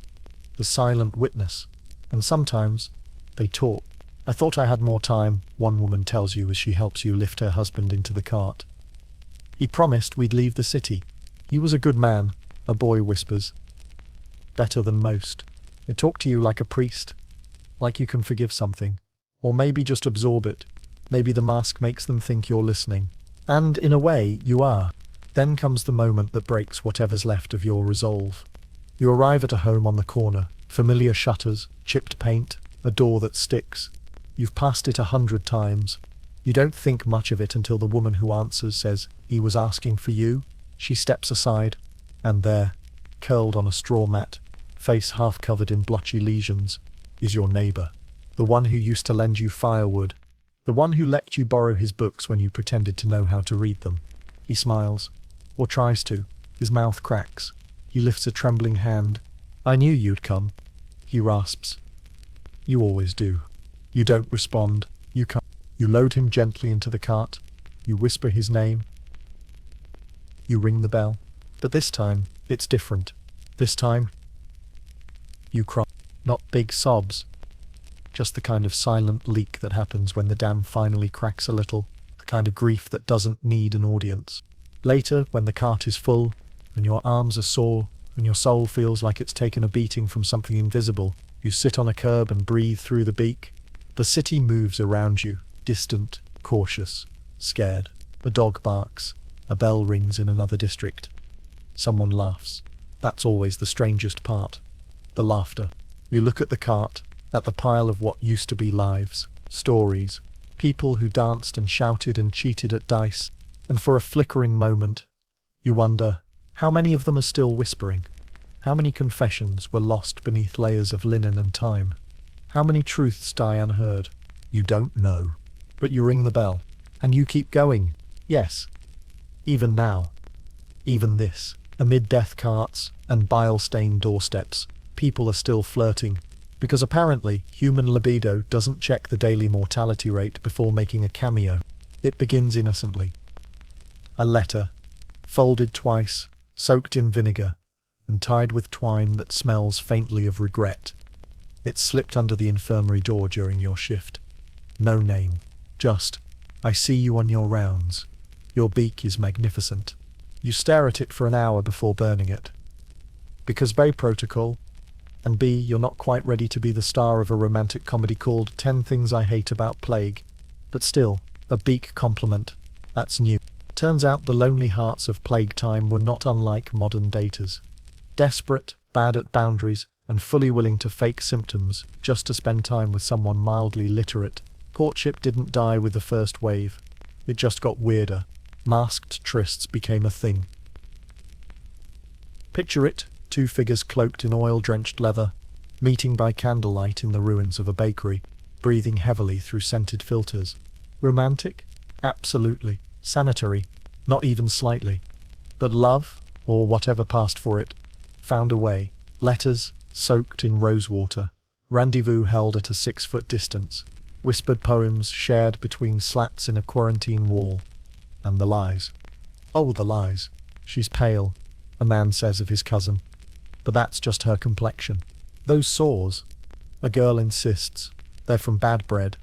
The silent witness. And sometimes, they talk. I thought I had more time, one woman tells you as she helps you lift her husband into the cart. He promised we'd leave the city. He was a good man, a boy whispers. Better than most. They talk to you like a priest. Like you can forgive something. Or maybe just absorb it. Maybe the mask makes them think you're listening. And, in a way, you are. Then comes the moment that breaks whatever's left of your resolve. You arrive at a home on the corner. Familiar shutters, chipped paint, A door that sticks. You've passed it 100 times. You don't think much of it until the woman who answers says, "He was asking for you." She steps aside, and there, curled on a straw mat, face half covered in blotchy lesions, is your neighbor. The one who used to lend you firewood. The one who let you borrow his books when you pretended to know how to read them. He smiles, or tries to. His mouth cracks. He lifts a trembling hand. "I knew you'd come," he rasps. "You always do." You don't respond. You come. You load him gently into the cart. You whisper his name. You ring the bell. But this time, it's different. This time, you cry. Not big sobs. Just the kind of silent leak that happens when the dam finally cracks a little. The kind of grief that doesn't need an audience. Later, when the cart is full, and your arms are sore, and your soul feels like it's taken a beating from something invisible, you sit on a curb and breathe through the beak. The city moves around you, distant, cautious, scared. A dog barks. A bell rings in another district. Someone laughs. That's always the strangest part. The laughter. You look at the cart, at the pile of what used to be lives, stories, people who danced and shouted and cheated at dice, and for a flickering moment, you wonder, how many of them are still whispering? How many confessions were lost beneath layers of linen and time? How many truths die unheard? You don't know. But you ring the bell. And you keep going. Yes. Even now. Even this. Amid death carts and bile-stained doorsteps, people are still flirting. Because apparently, human libido doesn't check the daily mortality rate before making a cameo. It begins innocently. A letter. Folded twice, soaked in vinegar, and tied with twine that smells faintly of regret. It slipped under the infirmary door during your shift. No name. Just, "I see you on your rounds. Your beak is magnificent." You stare at it for an hour before burning it. Because A, protocol, and B, you're not quite ready to be the star of a romantic comedy called 10 Things I Hate About Plague. But still, a beak compliment. That's new. Turns out the lonely hearts of plague time were not unlike modern daters. Desperate, bad at boundaries, and fully willing to fake symptoms just to spend time with someone mildly literate. Courtship didn't die with the first wave. It just got weirder. Masked trysts became a thing. Picture it, two figures cloaked in oil-drenched leather, meeting by candlelight in the ruins of a bakery, breathing heavily through scented filters. Romantic? Absolutely. Sanitary? Not even slightly. But love, or whatever passed for it, found a way. Letters, soaked in rosewater. Rendezvous held at a 6-foot distance. Whispered poems shared between slats in a quarantine wall. And the lies. Oh, the lies. She's pale, a man says of his cousin. But that's just her complexion. Those sores, a girl insists, they're from bad bread.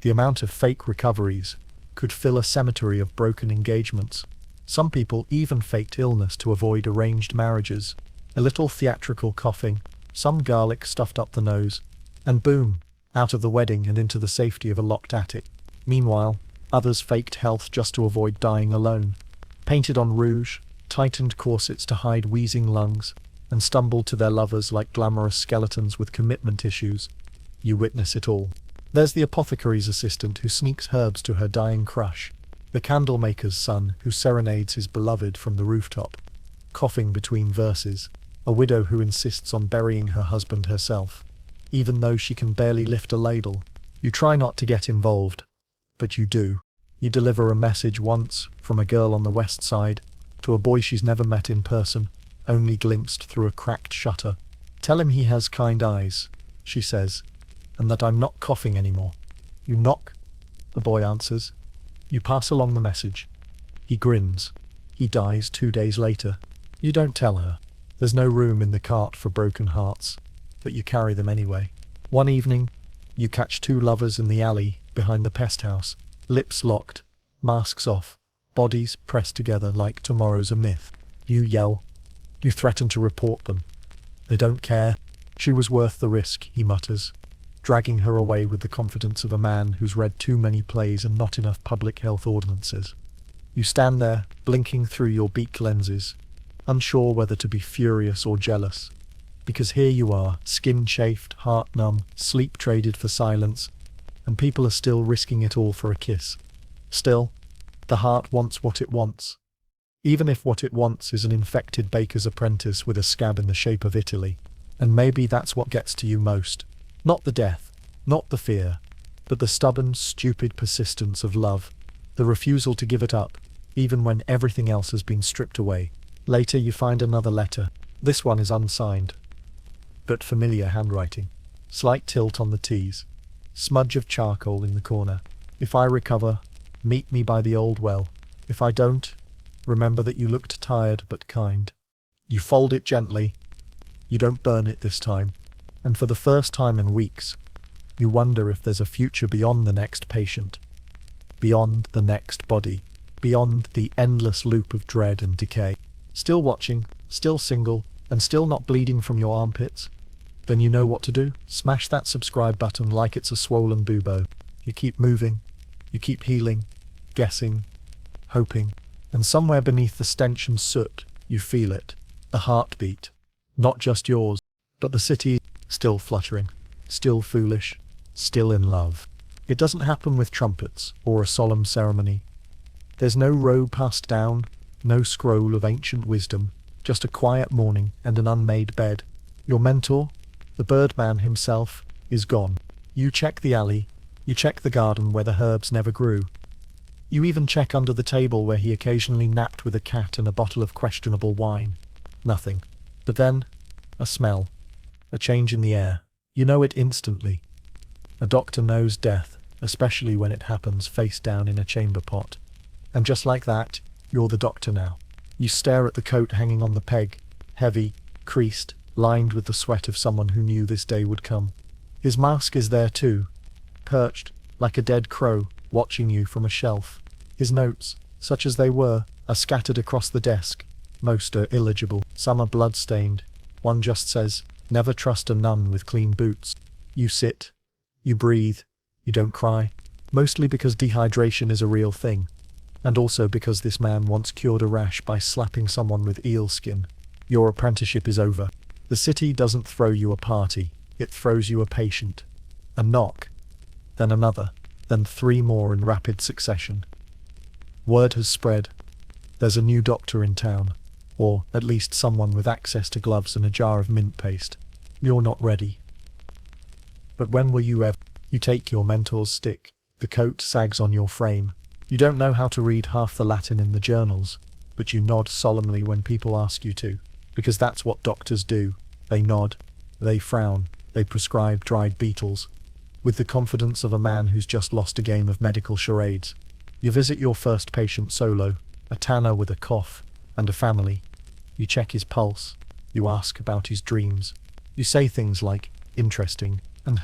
The amount of fake recoveries could fill a cemetery of broken engagements. Some people even faked illness to avoid arranged marriages. A little theatrical coughing, some garlic stuffed up the nose, and boom, out of the wedding and into the safety of a locked attic. Meanwhile, others faked health just to avoid dying alone, painted on rouge, tightened corsets to hide wheezing lungs, and stumbled to their lovers like glamorous skeletons with commitment issues. You witness it all. There's the apothecary's assistant who sneaks herbs to her dying crush, the candlemaker's son who serenades his beloved from the rooftop, coughing between verses, a widow who insists on burying her husband herself, even though she can barely lift a ladle. You try not to get involved, but you do. You deliver a message once, from a girl on the west side, to a boy she's never met in person, only glimpsed through a cracked shutter. "Tell him he has kind eyes," she says, "and that I'm not coughing anymore." You knock. The boy answers. You pass along the message. He grins. He dies 2 days later. You don't tell her. There's no room in the cart for broken hearts, but you carry them anyway. One evening, you catch two lovers in the alley behind the pest house, lips locked, masks off, bodies pressed together like tomorrow's a myth. You yell. You threaten to report them. They don't care. "She was worth the risk," he mutters, dragging her away with the confidence of a man who's read too many plays and not enough public health ordinances. You stand there, blinking through your beak lenses, unsure whether to be furious or jealous. Because here you are, skin chafed, heart numb, sleep traded for silence, and people are still risking it all for a kiss. Still, the heart wants what it wants. Even if what it wants is an infected baker's apprentice with a scab in the shape of Italy. And maybe that's what gets to you most. Not the death, not the fear, but the stubborn, stupid persistence of love. The refusal to give it up, even when everything else has been stripped away. Later you find another letter. This one is unsigned, but familiar handwriting. Slight tilt on the T's. Smudge of charcoal in the corner. If I recover, meet me by the old well. If I don't, remember that you looked tired but kind. You fold it gently. You don't burn it this time. And for the first time in weeks, you wonder if there's a future beyond the next patient, beyond the next body, beyond the endless loop of dread and decay. Still watching, still single, and still not bleeding from your armpits? Then you know what to do. Smash that subscribe button like it's a swollen bubo. You keep moving, you keep healing, guessing, hoping, and somewhere beneath the stench and soot, you feel it. A heartbeat. Not just yours, but the city, still fluttering, still foolish, still in love. It doesn't happen with trumpets or a solemn ceremony. There's no robe passed down, no scroll of ancient wisdom, just a quiet morning and an unmade bed. Your mentor, the Birdman himself, is gone. You check the alley, you check the garden where the herbs never grew. You even check under the table where he occasionally napped with a cat and a bottle of questionable wine. Nothing. But then, a smell. A change in the air. You know it instantly. A doctor knows death, especially when it happens face down in a chamber pot. And just like that, you're the doctor now. You stare at the coat hanging on the peg, heavy, creased, lined with the sweat of someone who knew this day would come. His mask is there too, perched, like a dead crow, watching you from a shelf. His notes, such as they were, are scattered across the desk. Most are illegible, some are blood-stained. One just says, "Never trust a nun with clean boots." You sit, you breathe, you don't cry, mostly because dehydration is a real thing, and also because this man once cured a rash by slapping someone with eel skin. Your apprenticeship is over. The city doesn't throw you a party, it throws you a patient. A knock, then another, then 3 more in rapid succession. Word has spread. There's a new doctor in town, or at least someone with access to gloves and a jar of mint paste. You're not ready. But when will you ever? You take your mentor's stick. The coat sags on your frame. You don't know how to read half the Latin in the journals, but you nod solemnly when people ask you to, because that's what doctors do. They nod, they frown, they prescribe dried beetles, with the confidence of a man who's just lost a game of medical charades. You visit your first patient solo, a tanner with a cough and a family. You check his pulse, you ask about his dreams. You say things like, interesting, and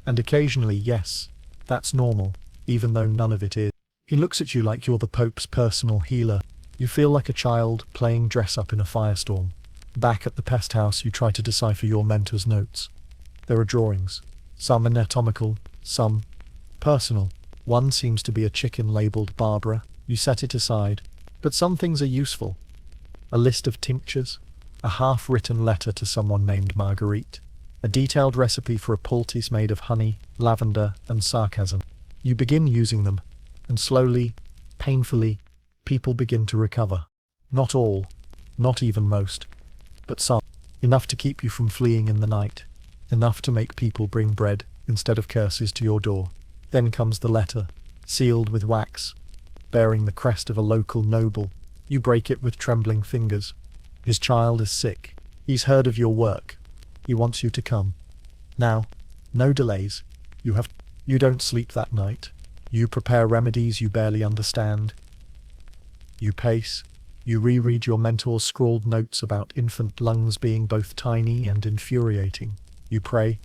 and occasionally yes, that's normal, even though none of it is. He looks at you like you're the Pope's personal healer. You feel like a child playing dress-up in a firestorm. Back at the pest house, you try to decipher your mentor's notes. There are drawings, some anatomical, some personal. One seems to be a chicken labelled Barbara. You set it aside. But some things are useful. A list of tinctures, a half-written letter to someone named Marguerite, a detailed recipe for a poultice made of honey, lavender, and sarcasm. You begin using them, and slowly, painfully, people begin to recover. Not all, not even most, but some. Enough to keep you from fleeing in the night. Enough to make people bring bread instead of curses to your door. Then comes the letter, sealed with wax, bearing the crest of a local noble. You break it with trembling fingers. His child is sick. He's heard of your work. He wants you to come. Now, no delays. You don't sleep that night. You prepare remedies you barely understand. You pace. You reread your mentor's scrawled notes about infant lungs being both tiny and infuriating. You pray,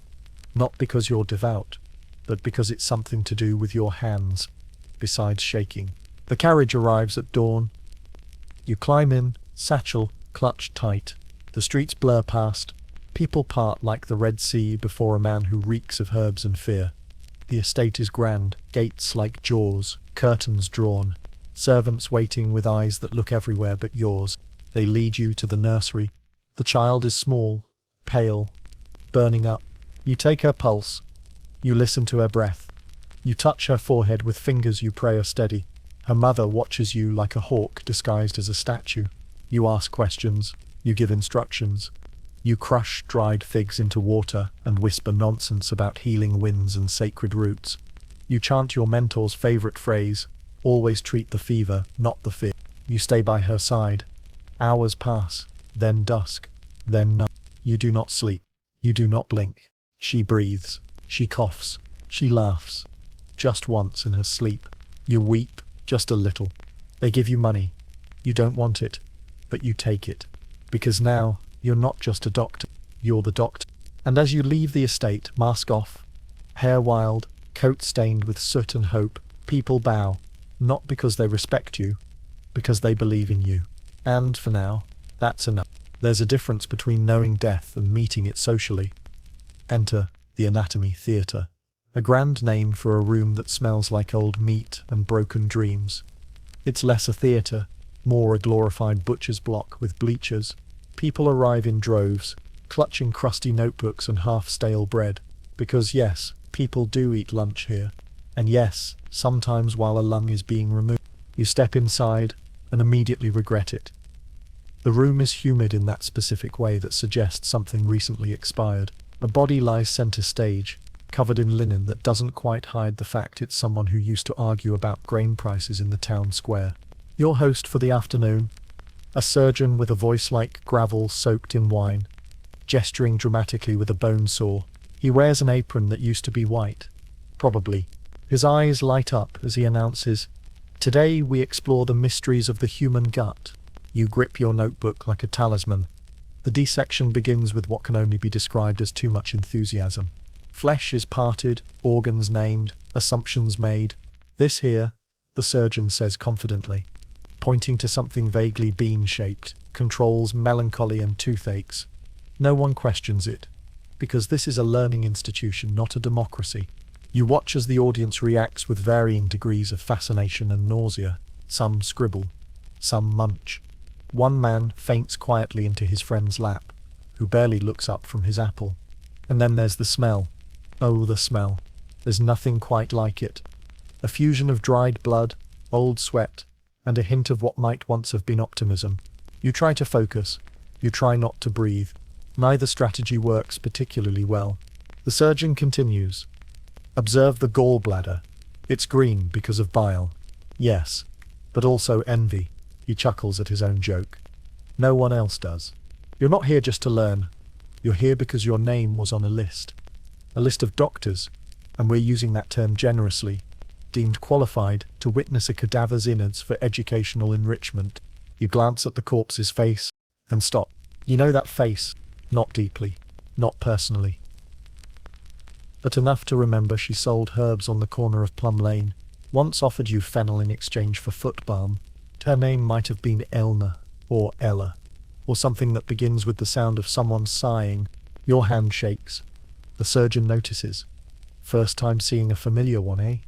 not because you're devout, but because it's something to do with your hands, besides shaking. The carriage arrives at dawn. You climb in, satchel clutched tight. The streets blur past. People part like the Red Sea before a man who reeks of herbs and fear. The estate is grand, gates like jaws, curtains drawn, servants waiting with eyes that look everywhere but yours. They lead you to the nursery. The child is small, pale, burning up. You take her pulse. You listen to her breath. You touch her forehead with fingers you pray are steady. Her mother watches you like a hawk disguised as a statue. You ask questions. You give instructions. You crush dried figs into water and whisper nonsense about healing winds and sacred roots. You chant your mentor's favorite phrase, always treat the fever, not the fear. You stay by her side. Hours pass, then dusk, then night. You do not sleep. You do not blink. She breathes. She coughs. She laughs. Just once in her sleep. You weep, just a little. They give you money. You don't want it, but you take it. Because now, you're not just a doctor, you're the doctor. And as you leave the estate, mask off, hair wild, coat stained with soot and hope, people bow, not because they respect you, because they believe in you. And for now, that's enough. There's a difference between knowing death and meeting it socially. Enter the Anatomy Theatre, a grand name for a room that smells like old meat and broken dreams. It's less a theatre, more a glorified butcher's block with bleachers. People arrive in droves, clutching crusty notebooks and half-stale bread, because yes, people do eat lunch here. And yes, sometimes while a lung is being removed, you step inside and immediately regret it. The room is humid in that specific way that suggests something recently expired. A body lies center stage, covered in linen that doesn't quite hide the fact it's someone who used to argue about grain prices in the town square. Your host for the afternoon, a surgeon with a voice like gravel soaked in wine, gesturing dramatically with a bone saw. He wears an apron that used to be white. Probably. His eyes light up as he announces, "Today we explore the mysteries of the human gut." You grip your notebook like a talisman. The dissection begins with what can only be described as too much enthusiasm. Flesh is parted, organs named, assumptions made. "This here," the surgeon says confidently, pointing to something vaguely bean-shaped, controls melancholy and toothaches. No one questions it, because this is a learning institution, not a democracy. You watch as the audience reacts with varying degrees of fascination and nausea. Some scribble, some munch. One man faints quietly into his friend's lap, who barely looks up from his apple. And then there's the smell. Oh, the smell. There's nothing quite like it. A fusion of dried blood, old sweat, and a hint of what might once have been optimism. You try to focus. You try not to breathe. Neither strategy works particularly well. The surgeon continues. "Observe the gallbladder. It's green because of bile. Yes, but also envy." He chuckles at his own joke. "No one else does. You're not here just to learn. You're here because your name was on a list. A list of doctors, and we're using that term generously, deemed qualified to witness a cadaver's innards for educational enrichment." You glance at the corpse's face and stop. You know that face, not deeply, not personally, but enough to remember she sold herbs on the corner of Plum Lane, once offered you fennel in exchange for foot balm. Her name might have been Elna, or Ella, or something that begins with the sound of someone sighing. Your hand shakes. The surgeon notices. "First time seeing a familiar one, eh?"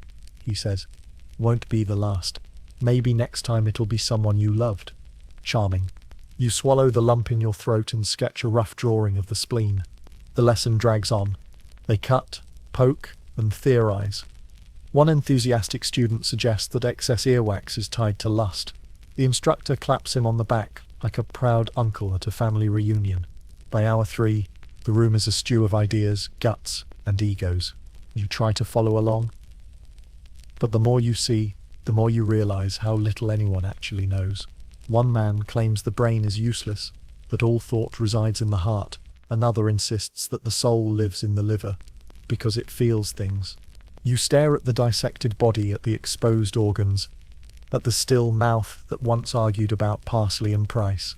he says. "Won't be the last. Maybe next time it'll be someone you loved." Charming. You swallow the lump in your throat and sketch a rough drawing of the spleen. The lesson drags on. They cut, poke, and theorize. One enthusiastic student suggests that excess earwax is tied to lust. The instructor claps him on the back, like a proud uncle at a family reunion. By hour 3, the room is a stew of ideas, guts, and egos. You try to follow along, but the more you see, the more you realize how little anyone actually knows. One man claims the brain is useless, that all thought resides in the heart. Another insists that the soul lives in the liver, because it feels things. You stare at the dissected body, at the exposed organs, at the still mouth that once argued about parsley and price.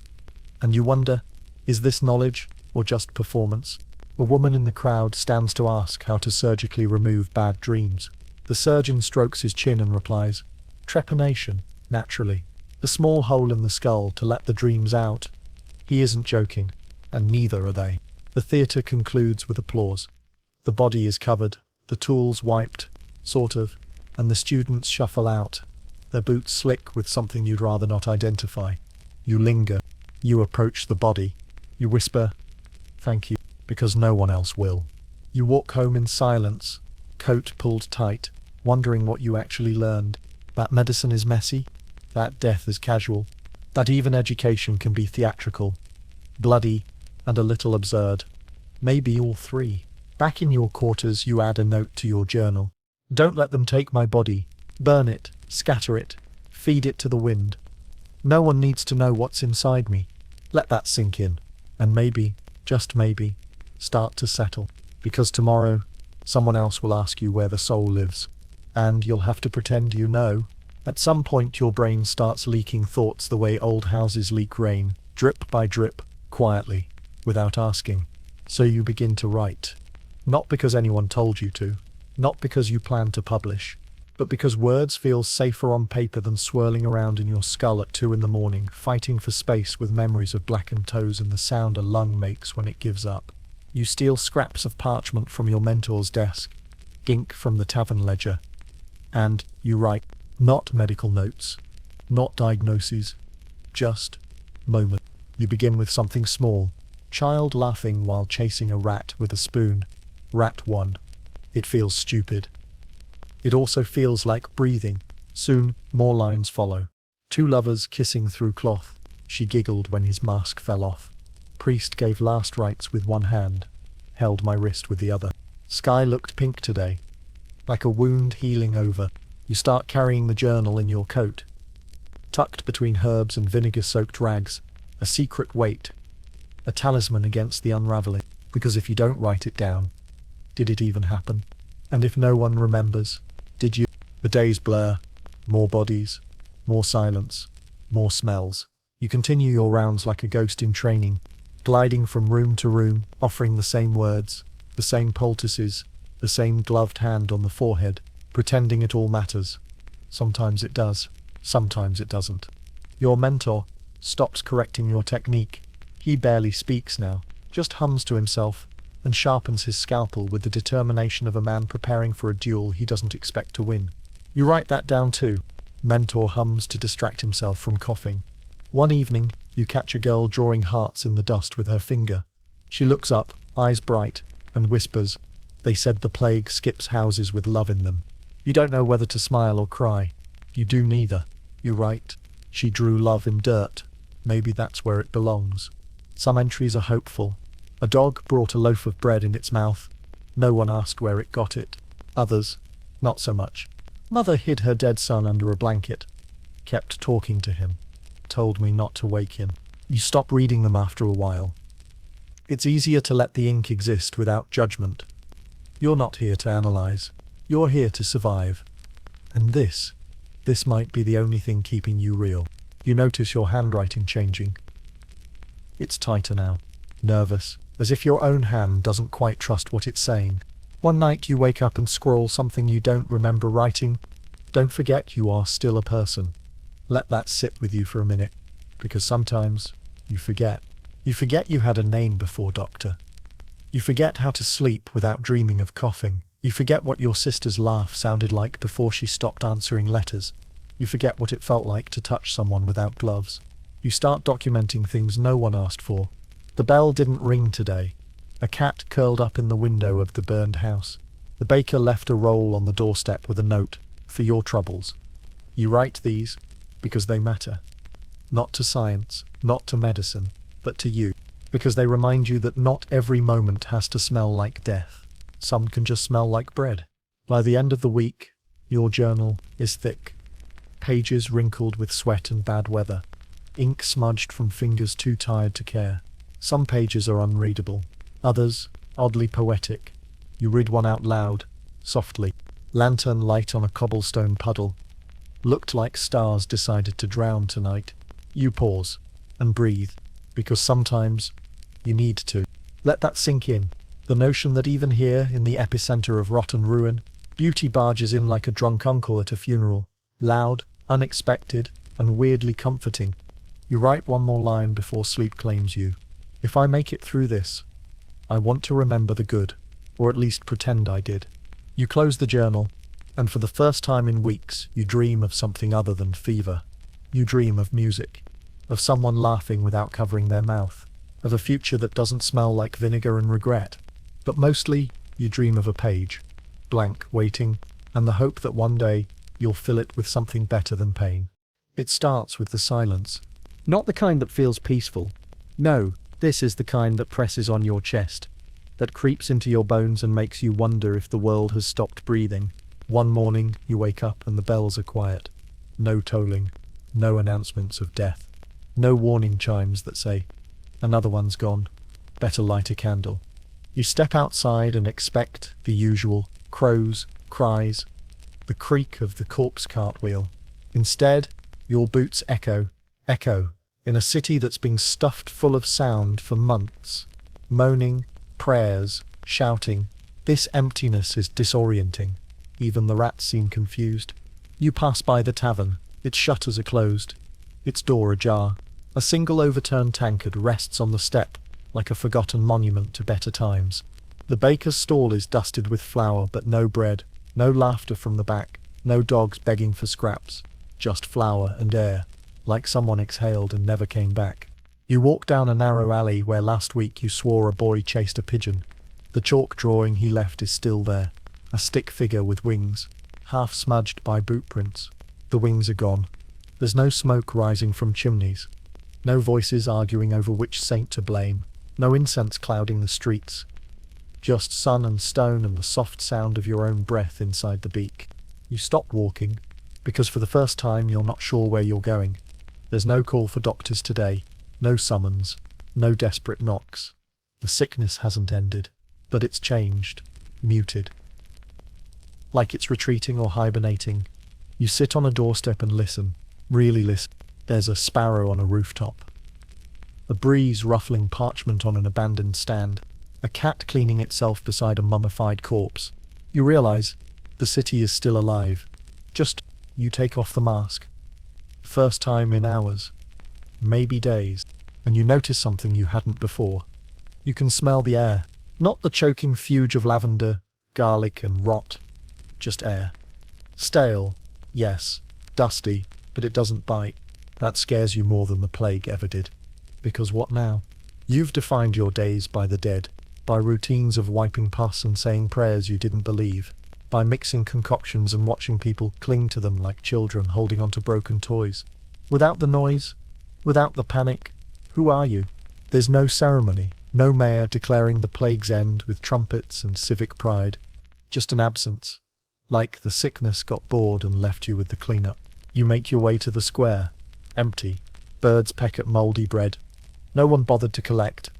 And you wonder, is this knowledge or just performance? A woman in the crowd stands to ask how to surgically remove bad dreams. The surgeon strokes his chin and replies, "Trepanation, naturally. A small hole in the skull to let the dreams out." He isn't joking, and neither are they. The theatre concludes with applause. The body is covered, the tools wiped, sort of, and the students shuffle out, their boots slick with something you'd rather not identify. You linger. You approach the body. You whisper, "Thank you." because no one else will. You walk home in silence, coat pulled tight, wondering what you actually learned. That medicine is messy, that death is casual, that even education can be theatrical, bloody, and a little absurd. Maybe all three. Back in your quarters, you add a note to your journal. Don't let them take my body. Burn it, scatter it, feed it to the wind. No one needs to know what's inside me. Let that sink in. And maybe, just maybe, start to settle. Because tomorrow, someone else will ask you where the soul lives. And you'll have to pretend you know. At some point your brain starts leaking thoughts the way old houses leak rain, drip by drip, quietly, without asking. So you begin to write. Not because anyone told you to, not because you plan to publish, but because words feel safer on paper than swirling around in your skull at 2 a.m, fighting for space with memories of blackened toes and the sound a lung makes when it gives up. You steal scraps of parchment from your mentor's desk, ink from the tavern ledger, and you write, not medical notes, not diagnoses, just moment. You begin with something small. Child laughing while chasing a rat with a spoon. Rat 1. It feels stupid. It also feels like breathing. Soon, more lines follow. 2 lovers kissing through cloth. She giggled when his mask fell off. Priest gave last rites with one hand. Held my wrist with the other. Sky looked pink today. Like a wound healing over. You start carrying the journal in your coat. Tucked between herbs and vinegar-soaked rags. A secret weight. A talisman against the unraveling. Because if you don't write it down, did it even happen? And if no one remembers, did you? The days blur. More bodies. More silence. More smells. You continue your rounds like a ghost in training, gliding from room to room, offering the same words, the same poultices, the same gloved hand on the forehead, pretending it all matters. Sometimes it does. Sometimes it doesn't. Your mentor stops correcting your technique. He barely speaks now, just hums to himself, and sharpens his scalpel with the determination of a man preparing for a duel he doesn't expect to win. You write that down too. Mentor hums to distract himself from coughing. One evening, you catch a girl drawing hearts in the dust with her finger. She looks up, eyes bright, and whispers, "They said the plague skips houses with love in them." You don't know whether to smile or cry. You do neither. You write, "She drew love in dirt. Maybe that's where it belongs." Some entries are hopeful. A dog brought a loaf of bread in its mouth. No one asked where it got it. Others, not so much. Mother hid her dead son under a blanket. Kept talking to him. Told me not to wake him. You stop reading them after a while. It's easier to let the ink exist without judgment. You're not here to analyze. You're here to survive. And this might be the only thing keeping you real. You notice your handwriting changing. It's tighter now. Nervous, as if your own hand doesn't quite trust what it's saying. One night you wake up and scrawl something you don't remember writing. Don't forget you are still a person. Let that sit with you for a minute, because sometimes you forget. You forget you had a name before doctor. You forget how to sleep without dreaming of coughing. You forget what your sister's laugh sounded like before she stopped answering letters. You forget what it felt like to touch someone without gloves. You start documenting things no one asked for. The bell didn't ring today. A cat curled up in the window of the burned house. The baker left a roll on the doorstep with a note, "For your troubles." You write these because they matter. Not to science, not to medicine, but to you. Because they remind you that not every moment has to smell like death. Some can just smell like bread. By the end of the week, your journal is thick. Pages wrinkled with sweat and bad weather. Ink smudged from fingers too tired to care. Some pages are unreadable. Others, oddly poetic. You read one out loud, softly. Lantern light on a cobblestone puddle. Looked like stars decided to drown tonight. You pause and breathe, because sometimes you need to. Let that sink in. The notion that even here, in the epicenter of rotten ruin, beauty barges in like a drunk uncle at a funeral. Loud, unexpected, and weirdly comforting. You write one more line before sleep claims you. If I make it through this, I want to remember the good, or at least pretend I did. You close the journal, and for the first time in weeks, you dream of something other than fever. You dream of music, of someone laughing without covering their mouth, of a future that doesn't smell like vinegar and regret. But mostly, you dream of a page, blank, waiting, and the hope that one day you'll fill it with something better than pain. It starts with the silence. Not the kind that feels peaceful. No, this is the kind that presses on your chest, that creeps into your bones and makes you wonder if the world has stopped breathing. One morning, you wake up and the bells are quiet. No tolling, no announcements of death, no warning chimes that say, "Another one's gone, better light a candle." You step outside and expect the usual crows, cries, the creak of the corpse cartwheel. Instead, your boots echo, in a city that's been stuffed full of sound for months. Moaning, prayers, shouting. This emptiness is disorienting. Even the rats seem confused. You pass by the tavern. Its shutters are closed, its door ajar. A single overturned tankard rests on the step, like a forgotten monument to better times. The baker's stall is dusted with flour, but no bread, no laughter from the back, no dogs begging for scraps, just flour and air, like someone exhaled and never came back. You walk down a narrow alley where last week you swore a boy chased a pigeon. The chalk drawing he left is still there, a stick figure with wings, half smudged by boot prints. The wings are gone. There's no smoke rising from chimneys, no voices arguing over which saint to blame, no incense clouding the streets. Just sun and stone and the soft sound of your own breath inside the beak. You stop walking, because for the first time you're not sure where you're going. There's no call for doctors today, no summons, no desperate knocks. The sickness hasn't ended, but it's changed, muted. Like it's retreating or hibernating. You sit on a doorstep and listen, really listen. There's a sparrow on a rooftop, a breeze ruffling parchment on an abandoned stand, a cat cleaning itself beside a mummified corpse. You realize the city is still alive. Just you take off the mask. First time in hours, maybe days, and you notice something you hadn't before. You can smell the air, not the choking fuge of lavender, garlic and rot, just air. Stale, yes, dusty, but it doesn't bite. That scares you more than the plague ever did. Because what now? You've defined your days by the dead, by routines of wiping pus and saying prayers you didn't believe, by mixing concoctions and watching people cling to them like children holding onto broken toys. Without the noise, without the panic, who are you? There's no ceremony, no mayor declaring the plague's end with trumpets and civic pride. Just an absence. Like the sickness got bored and left you with the cleanup. You make your way to the square. Empty. Birds peck at mouldy bread. No one bothered to collect.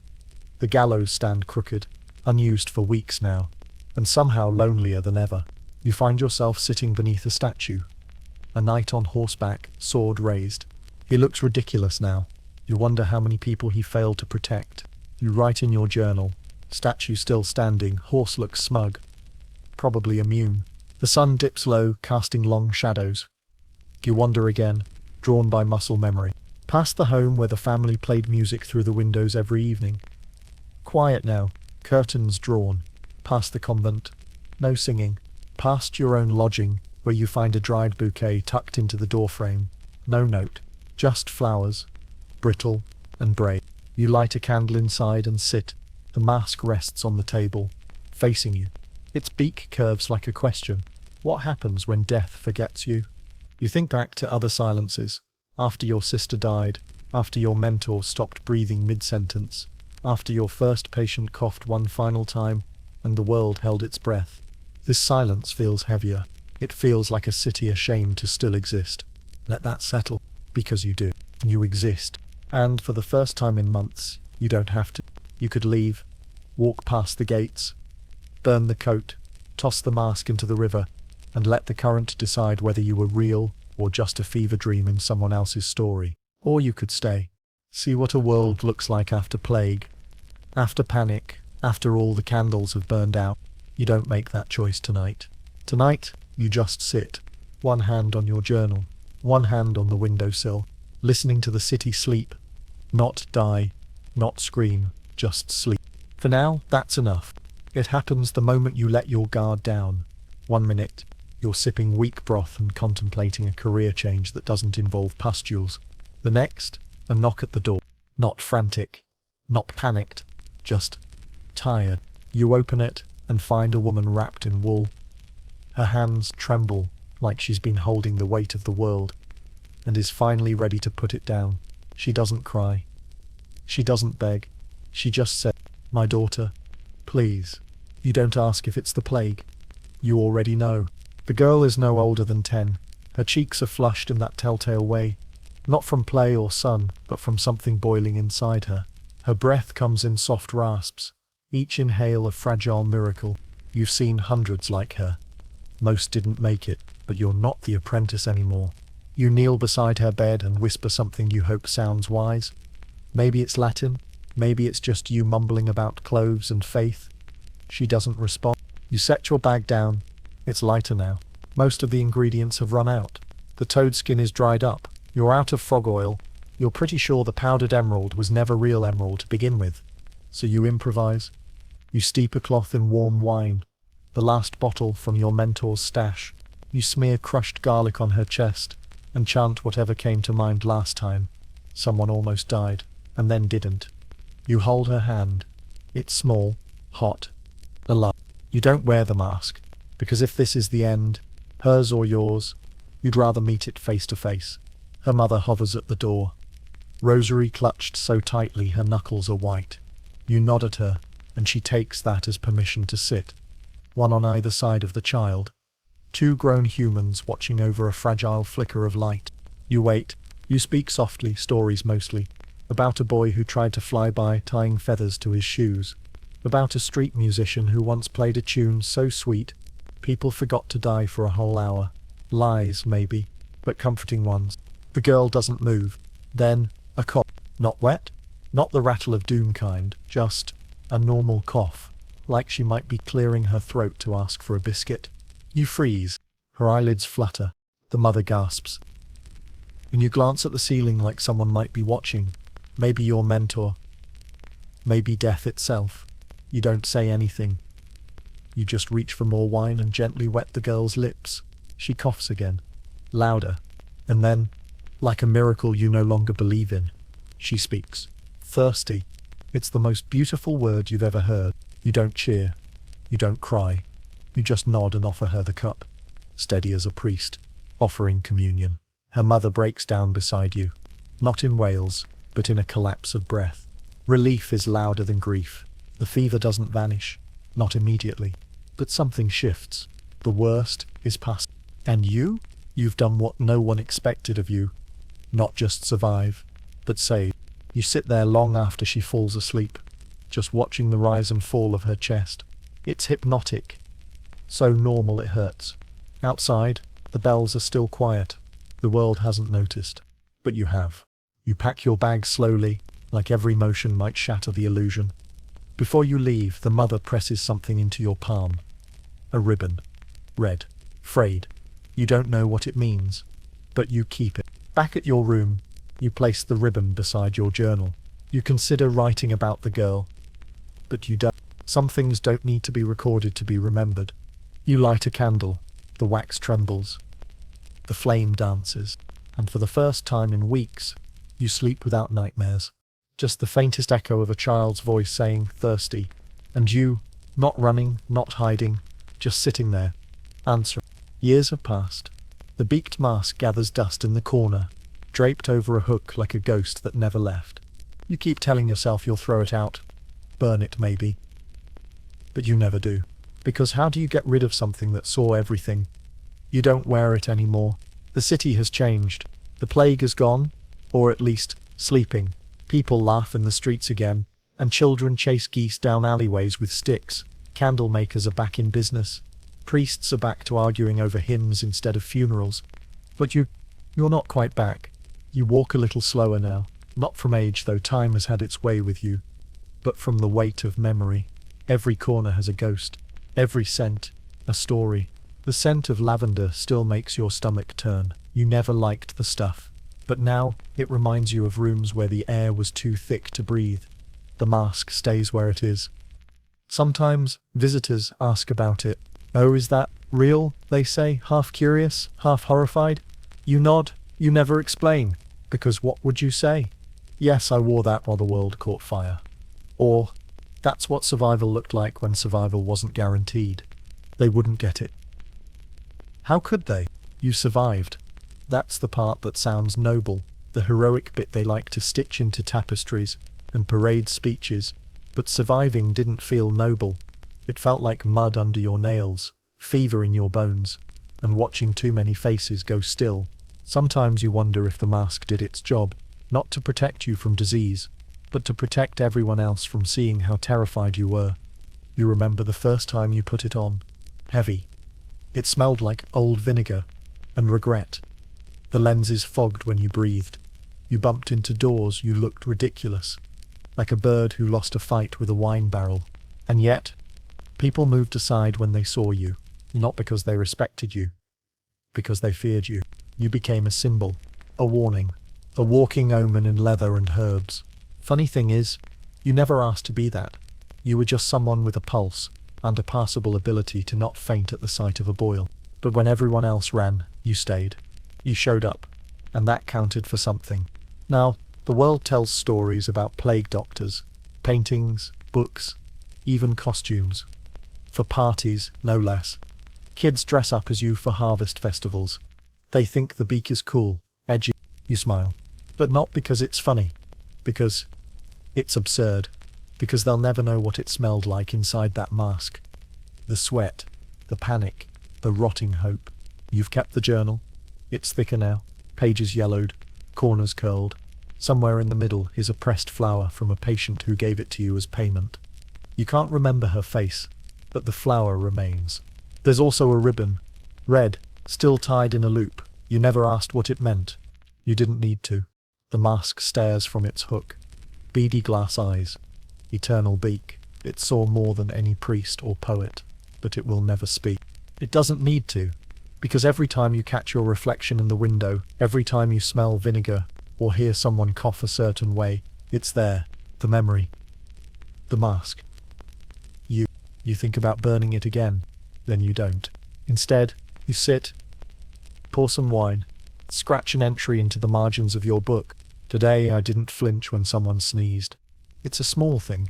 The gallows stand crooked, unused for weeks now, and somehow lonelier than ever. You find yourself sitting beneath a statue. A knight on horseback, sword raised. He looks ridiculous now. You wonder how many people he failed to protect. You write in your journal. Statue still standing, horse looks smug. Probably immune. The sun dips low, casting long shadows. You wander again, drawn by muscle memory. Past the home where the family played music through the windows every evening. Quiet now, curtains drawn. Past the convent, no singing. Past your own lodging, where you find a dried bouquet tucked into the doorframe. No note, just flowers, brittle and brave. You light a candle inside and sit. The mask rests on the table, facing you. Its beak curves like a question. What happens when death forgets you? You think back to other silences. After your sister died, after your mentor stopped breathing mid-sentence, after your first patient coughed one final time, and the world held its breath. This silence feels heavier. It feels like a city ashamed to still exist. Let that settle, because you do. You exist. And for the first time in months, you don't have to. You could leave, walk past the gates, burn the coat, toss the mask into the river, and let the current decide whether you were real or just a fever dream in someone else's story. Or you could stay. See what a world looks like after plague, after panic, after all the candles have burned out. You don't make that choice tonight. Tonight, you just sit, one hand on your journal, one hand on the windowsill, listening to the city sleep. Not die, not scream, just sleep. For now, that's enough. It happens the moment you let your guard down. 1 minute, you're sipping weak broth and contemplating a career change that doesn't involve pustules. The next, a knock at the door. Not frantic, Not panicked, just tired. You open it and find a woman wrapped in wool. Her hands tremble like she's been holding the weight of the world and is finally ready to put it down. She doesn't cry. She doesn't beg. She just said, "My daughter, please." You don't ask if it's the plague. You already know. The girl is no older than 10. Her cheeks are flushed in that telltale way, not from play or sun, but from something boiling inside her. Her breath comes in soft rasps, each inhale a fragile miracle. You've seen hundreds like her. Most didn't make it, but you're not the apprentice anymore. You kneel beside her bed and whisper something you hope sounds wise. Maybe it's Latin, maybe it's just you mumbling about cloves and faith. She doesn't respond. You set your bag down. It's lighter now. Most of the ingredients have run out. The toad skin is dried up. You're out of frog oil. You're pretty sure the powdered emerald was never real emerald to begin with. So you improvise. You steep a cloth in warm wine, the last bottle from your mentor's stash. You smear crushed garlic on her chest and chant whatever came to mind last time. Someone almost died, and then didn't. You hold her hand. It's small, hot, alive. You don't wear the mask, because if this is the end, hers or yours, you'd rather meet it face to face. Her mother hovers at the door, rosary clutched so tightly her knuckles are white. You nod at her, and she takes that as permission to sit, one on either side of the child. Two grown humans watching over a fragile flicker of light. You wait. You speak softly, stories mostly, about a boy who tried to fly by tying feathers to his shoes, about a street musician who once played a tune so sweet, people forgot to die for a whole hour. Lies, maybe, but comforting ones. The girl doesn't move. Then, a cough. Not wet? Not the rattle of doom kind, just a normal cough, like she might be clearing her throat to ask for a biscuit. You freeze. Her eyelids flutter. The mother gasps. And you glance at the ceiling like someone might be watching. Maybe your mentor. Maybe death itself. You don't say anything. You just reach for more wine and gently wet the girl's lips. She coughs again. Louder. And then, like a miracle you no longer believe in, she speaks. Thirsty. It's the most beautiful word you've ever heard. You don't cheer. You don't cry. You just nod and offer her the cup, steady as a priest, offering communion. Her mother breaks down beside you, not in wails, but in a collapse of breath. Relief is louder than grief. The fever doesn't vanish, not immediately, but something shifts. The worst is past. And you've done what no one expected of you. Not just survive, but save. You sit there long after she falls asleep, just watching the rise and fall of her chest. It's hypnotic. So normal it hurts. Outside, the bells are still quiet. The world hasn't noticed. But you have. You pack your bag slowly, like every motion might shatter the illusion. Before you leave, the mother presses something into your palm. A ribbon. Red. Frayed. You don't know what it means, but you keep it. Back at your room, you place the ribbon beside your journal. You consider writing about the girl, but you don't. Some things don't need to be recorded to be remembered. You light a candle. The wax trembles. The flame dances. And for the first time in weeks, you sleep without nightmares. Just the faintest echo of a child's voice saying, thirsty. And you, not running, not hiding, just sitting there, answering. Years have passed. The beaked mask gathers dust in the corner, draped over a hook like a ghost that never left. You keep telling yourself you'll throw it out. Burn it, maybe. But you never do. Because how do you get rid of something that saw everything? You don't wear it anymore. The city has changed. The plague is gone, or at least, sleeping. People laugh in the streets again, and children chase geese down alleyways with sticks. Candle makers are back in business. Priests are back to arguing over hymns instead of funerals. But you're not quite back. You walk a little slower now, not from age, though time has had its way with you, but from the weight of memory. Every corner has a ghost. Every scent, a story. The scent of lavender still makes your stomach turn. You never liked the stuff, but now it reminds you of rooms where the air was too thick to breathe. The mask stays where it is. Sometimes visitors ask about it. Oh, is that real? They say, half curious, half horrified. You nod. You never explain. Because what would you say? Yes, I wore that while the world caught fire. Or, that's what survival looked like when survival wasn't guaranteed. They wouldn't get it. How could they? You survived. That's the part that sounds noble, the heroic bit they like to stitch into tapestries and parade speeches. But surviving didn't feel noble. It felt like mud under your nails, fever in your bones, and watching too many faces go still. Sometimes you wonder if the mask did its job, not to protect you from disease, but to protect everyone else from seeing how terrified you were. You remember the first time you put it on. Heavy. It smelled like old vinegar and regret. The lenses fogged when you breathed. You bumped into doors, you looked ridiculous, like a bird who lost a fight with a wine barrel. And yet, people moved aside when they saw you, not because they respected you, because they feared you. You became a symbol, a warning, a walking omen in leather and herbs. Funny thing is, you never asked to be that. You were just someone with a pulse and a passable ability to not faint at the sight of a boil. But when everyone else ran, you stayed. You showed up, and that counted for something. Now, the world tells stories about plague doctors, paintings, books, even costumes. For parties, no less. Kids dress up as you for harvest festivals. They think the beak is cool, edgy. You smile. But not because it's funny. Because it's absurd. Because they'll never know what it smelled like inside that mask. The sweat, the panic, the rotting hope. You've kept the journal. It's thicker now, pages yellowed, corners curled. Somewhere in the middle is a pressed flower from a patient who gave it to you as payment. You can't remember her face, but the flower remains. There's also a ribbon, red, still tied in a loop. You never asked what it meant. You didn't need to. The mask stares from its hook. Beady glass eyes. Eternal beak. It saw more than any priest or poet, but it will never speak. It doesn't need to, because every time you catch your reflection in the window, every time you smell vinegar, or hear someone cough a certain way, it's there, the memory. The mask. You think about burning it again, then you don't. Instead, you sit, pour some wine, scratch an entry into the margins of your book. Today I didn't flinch when someone sneezed. It's a small thing,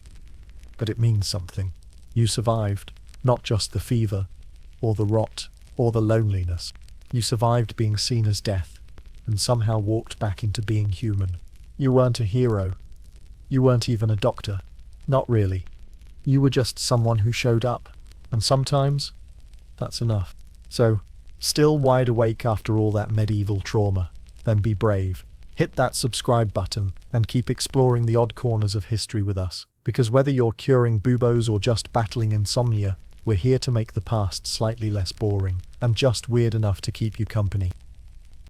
but it means something. You survived, not just the fever, or the rot, or the loneliness. You survived being seen as death, and somehow walked back into being human. You weren't a hero. You weren't even a doctor. Not really. You were just someone who showed up, and sometimes, that's enough. So, still wide awake after all that medieval trauma, then be brave. Hit that subscribe button, and keep exploring the odd corners of history with us, because whether you're curing buboes or just battling insomnia, we're here to make the past slightly less boring, and just weird enough to keep you company.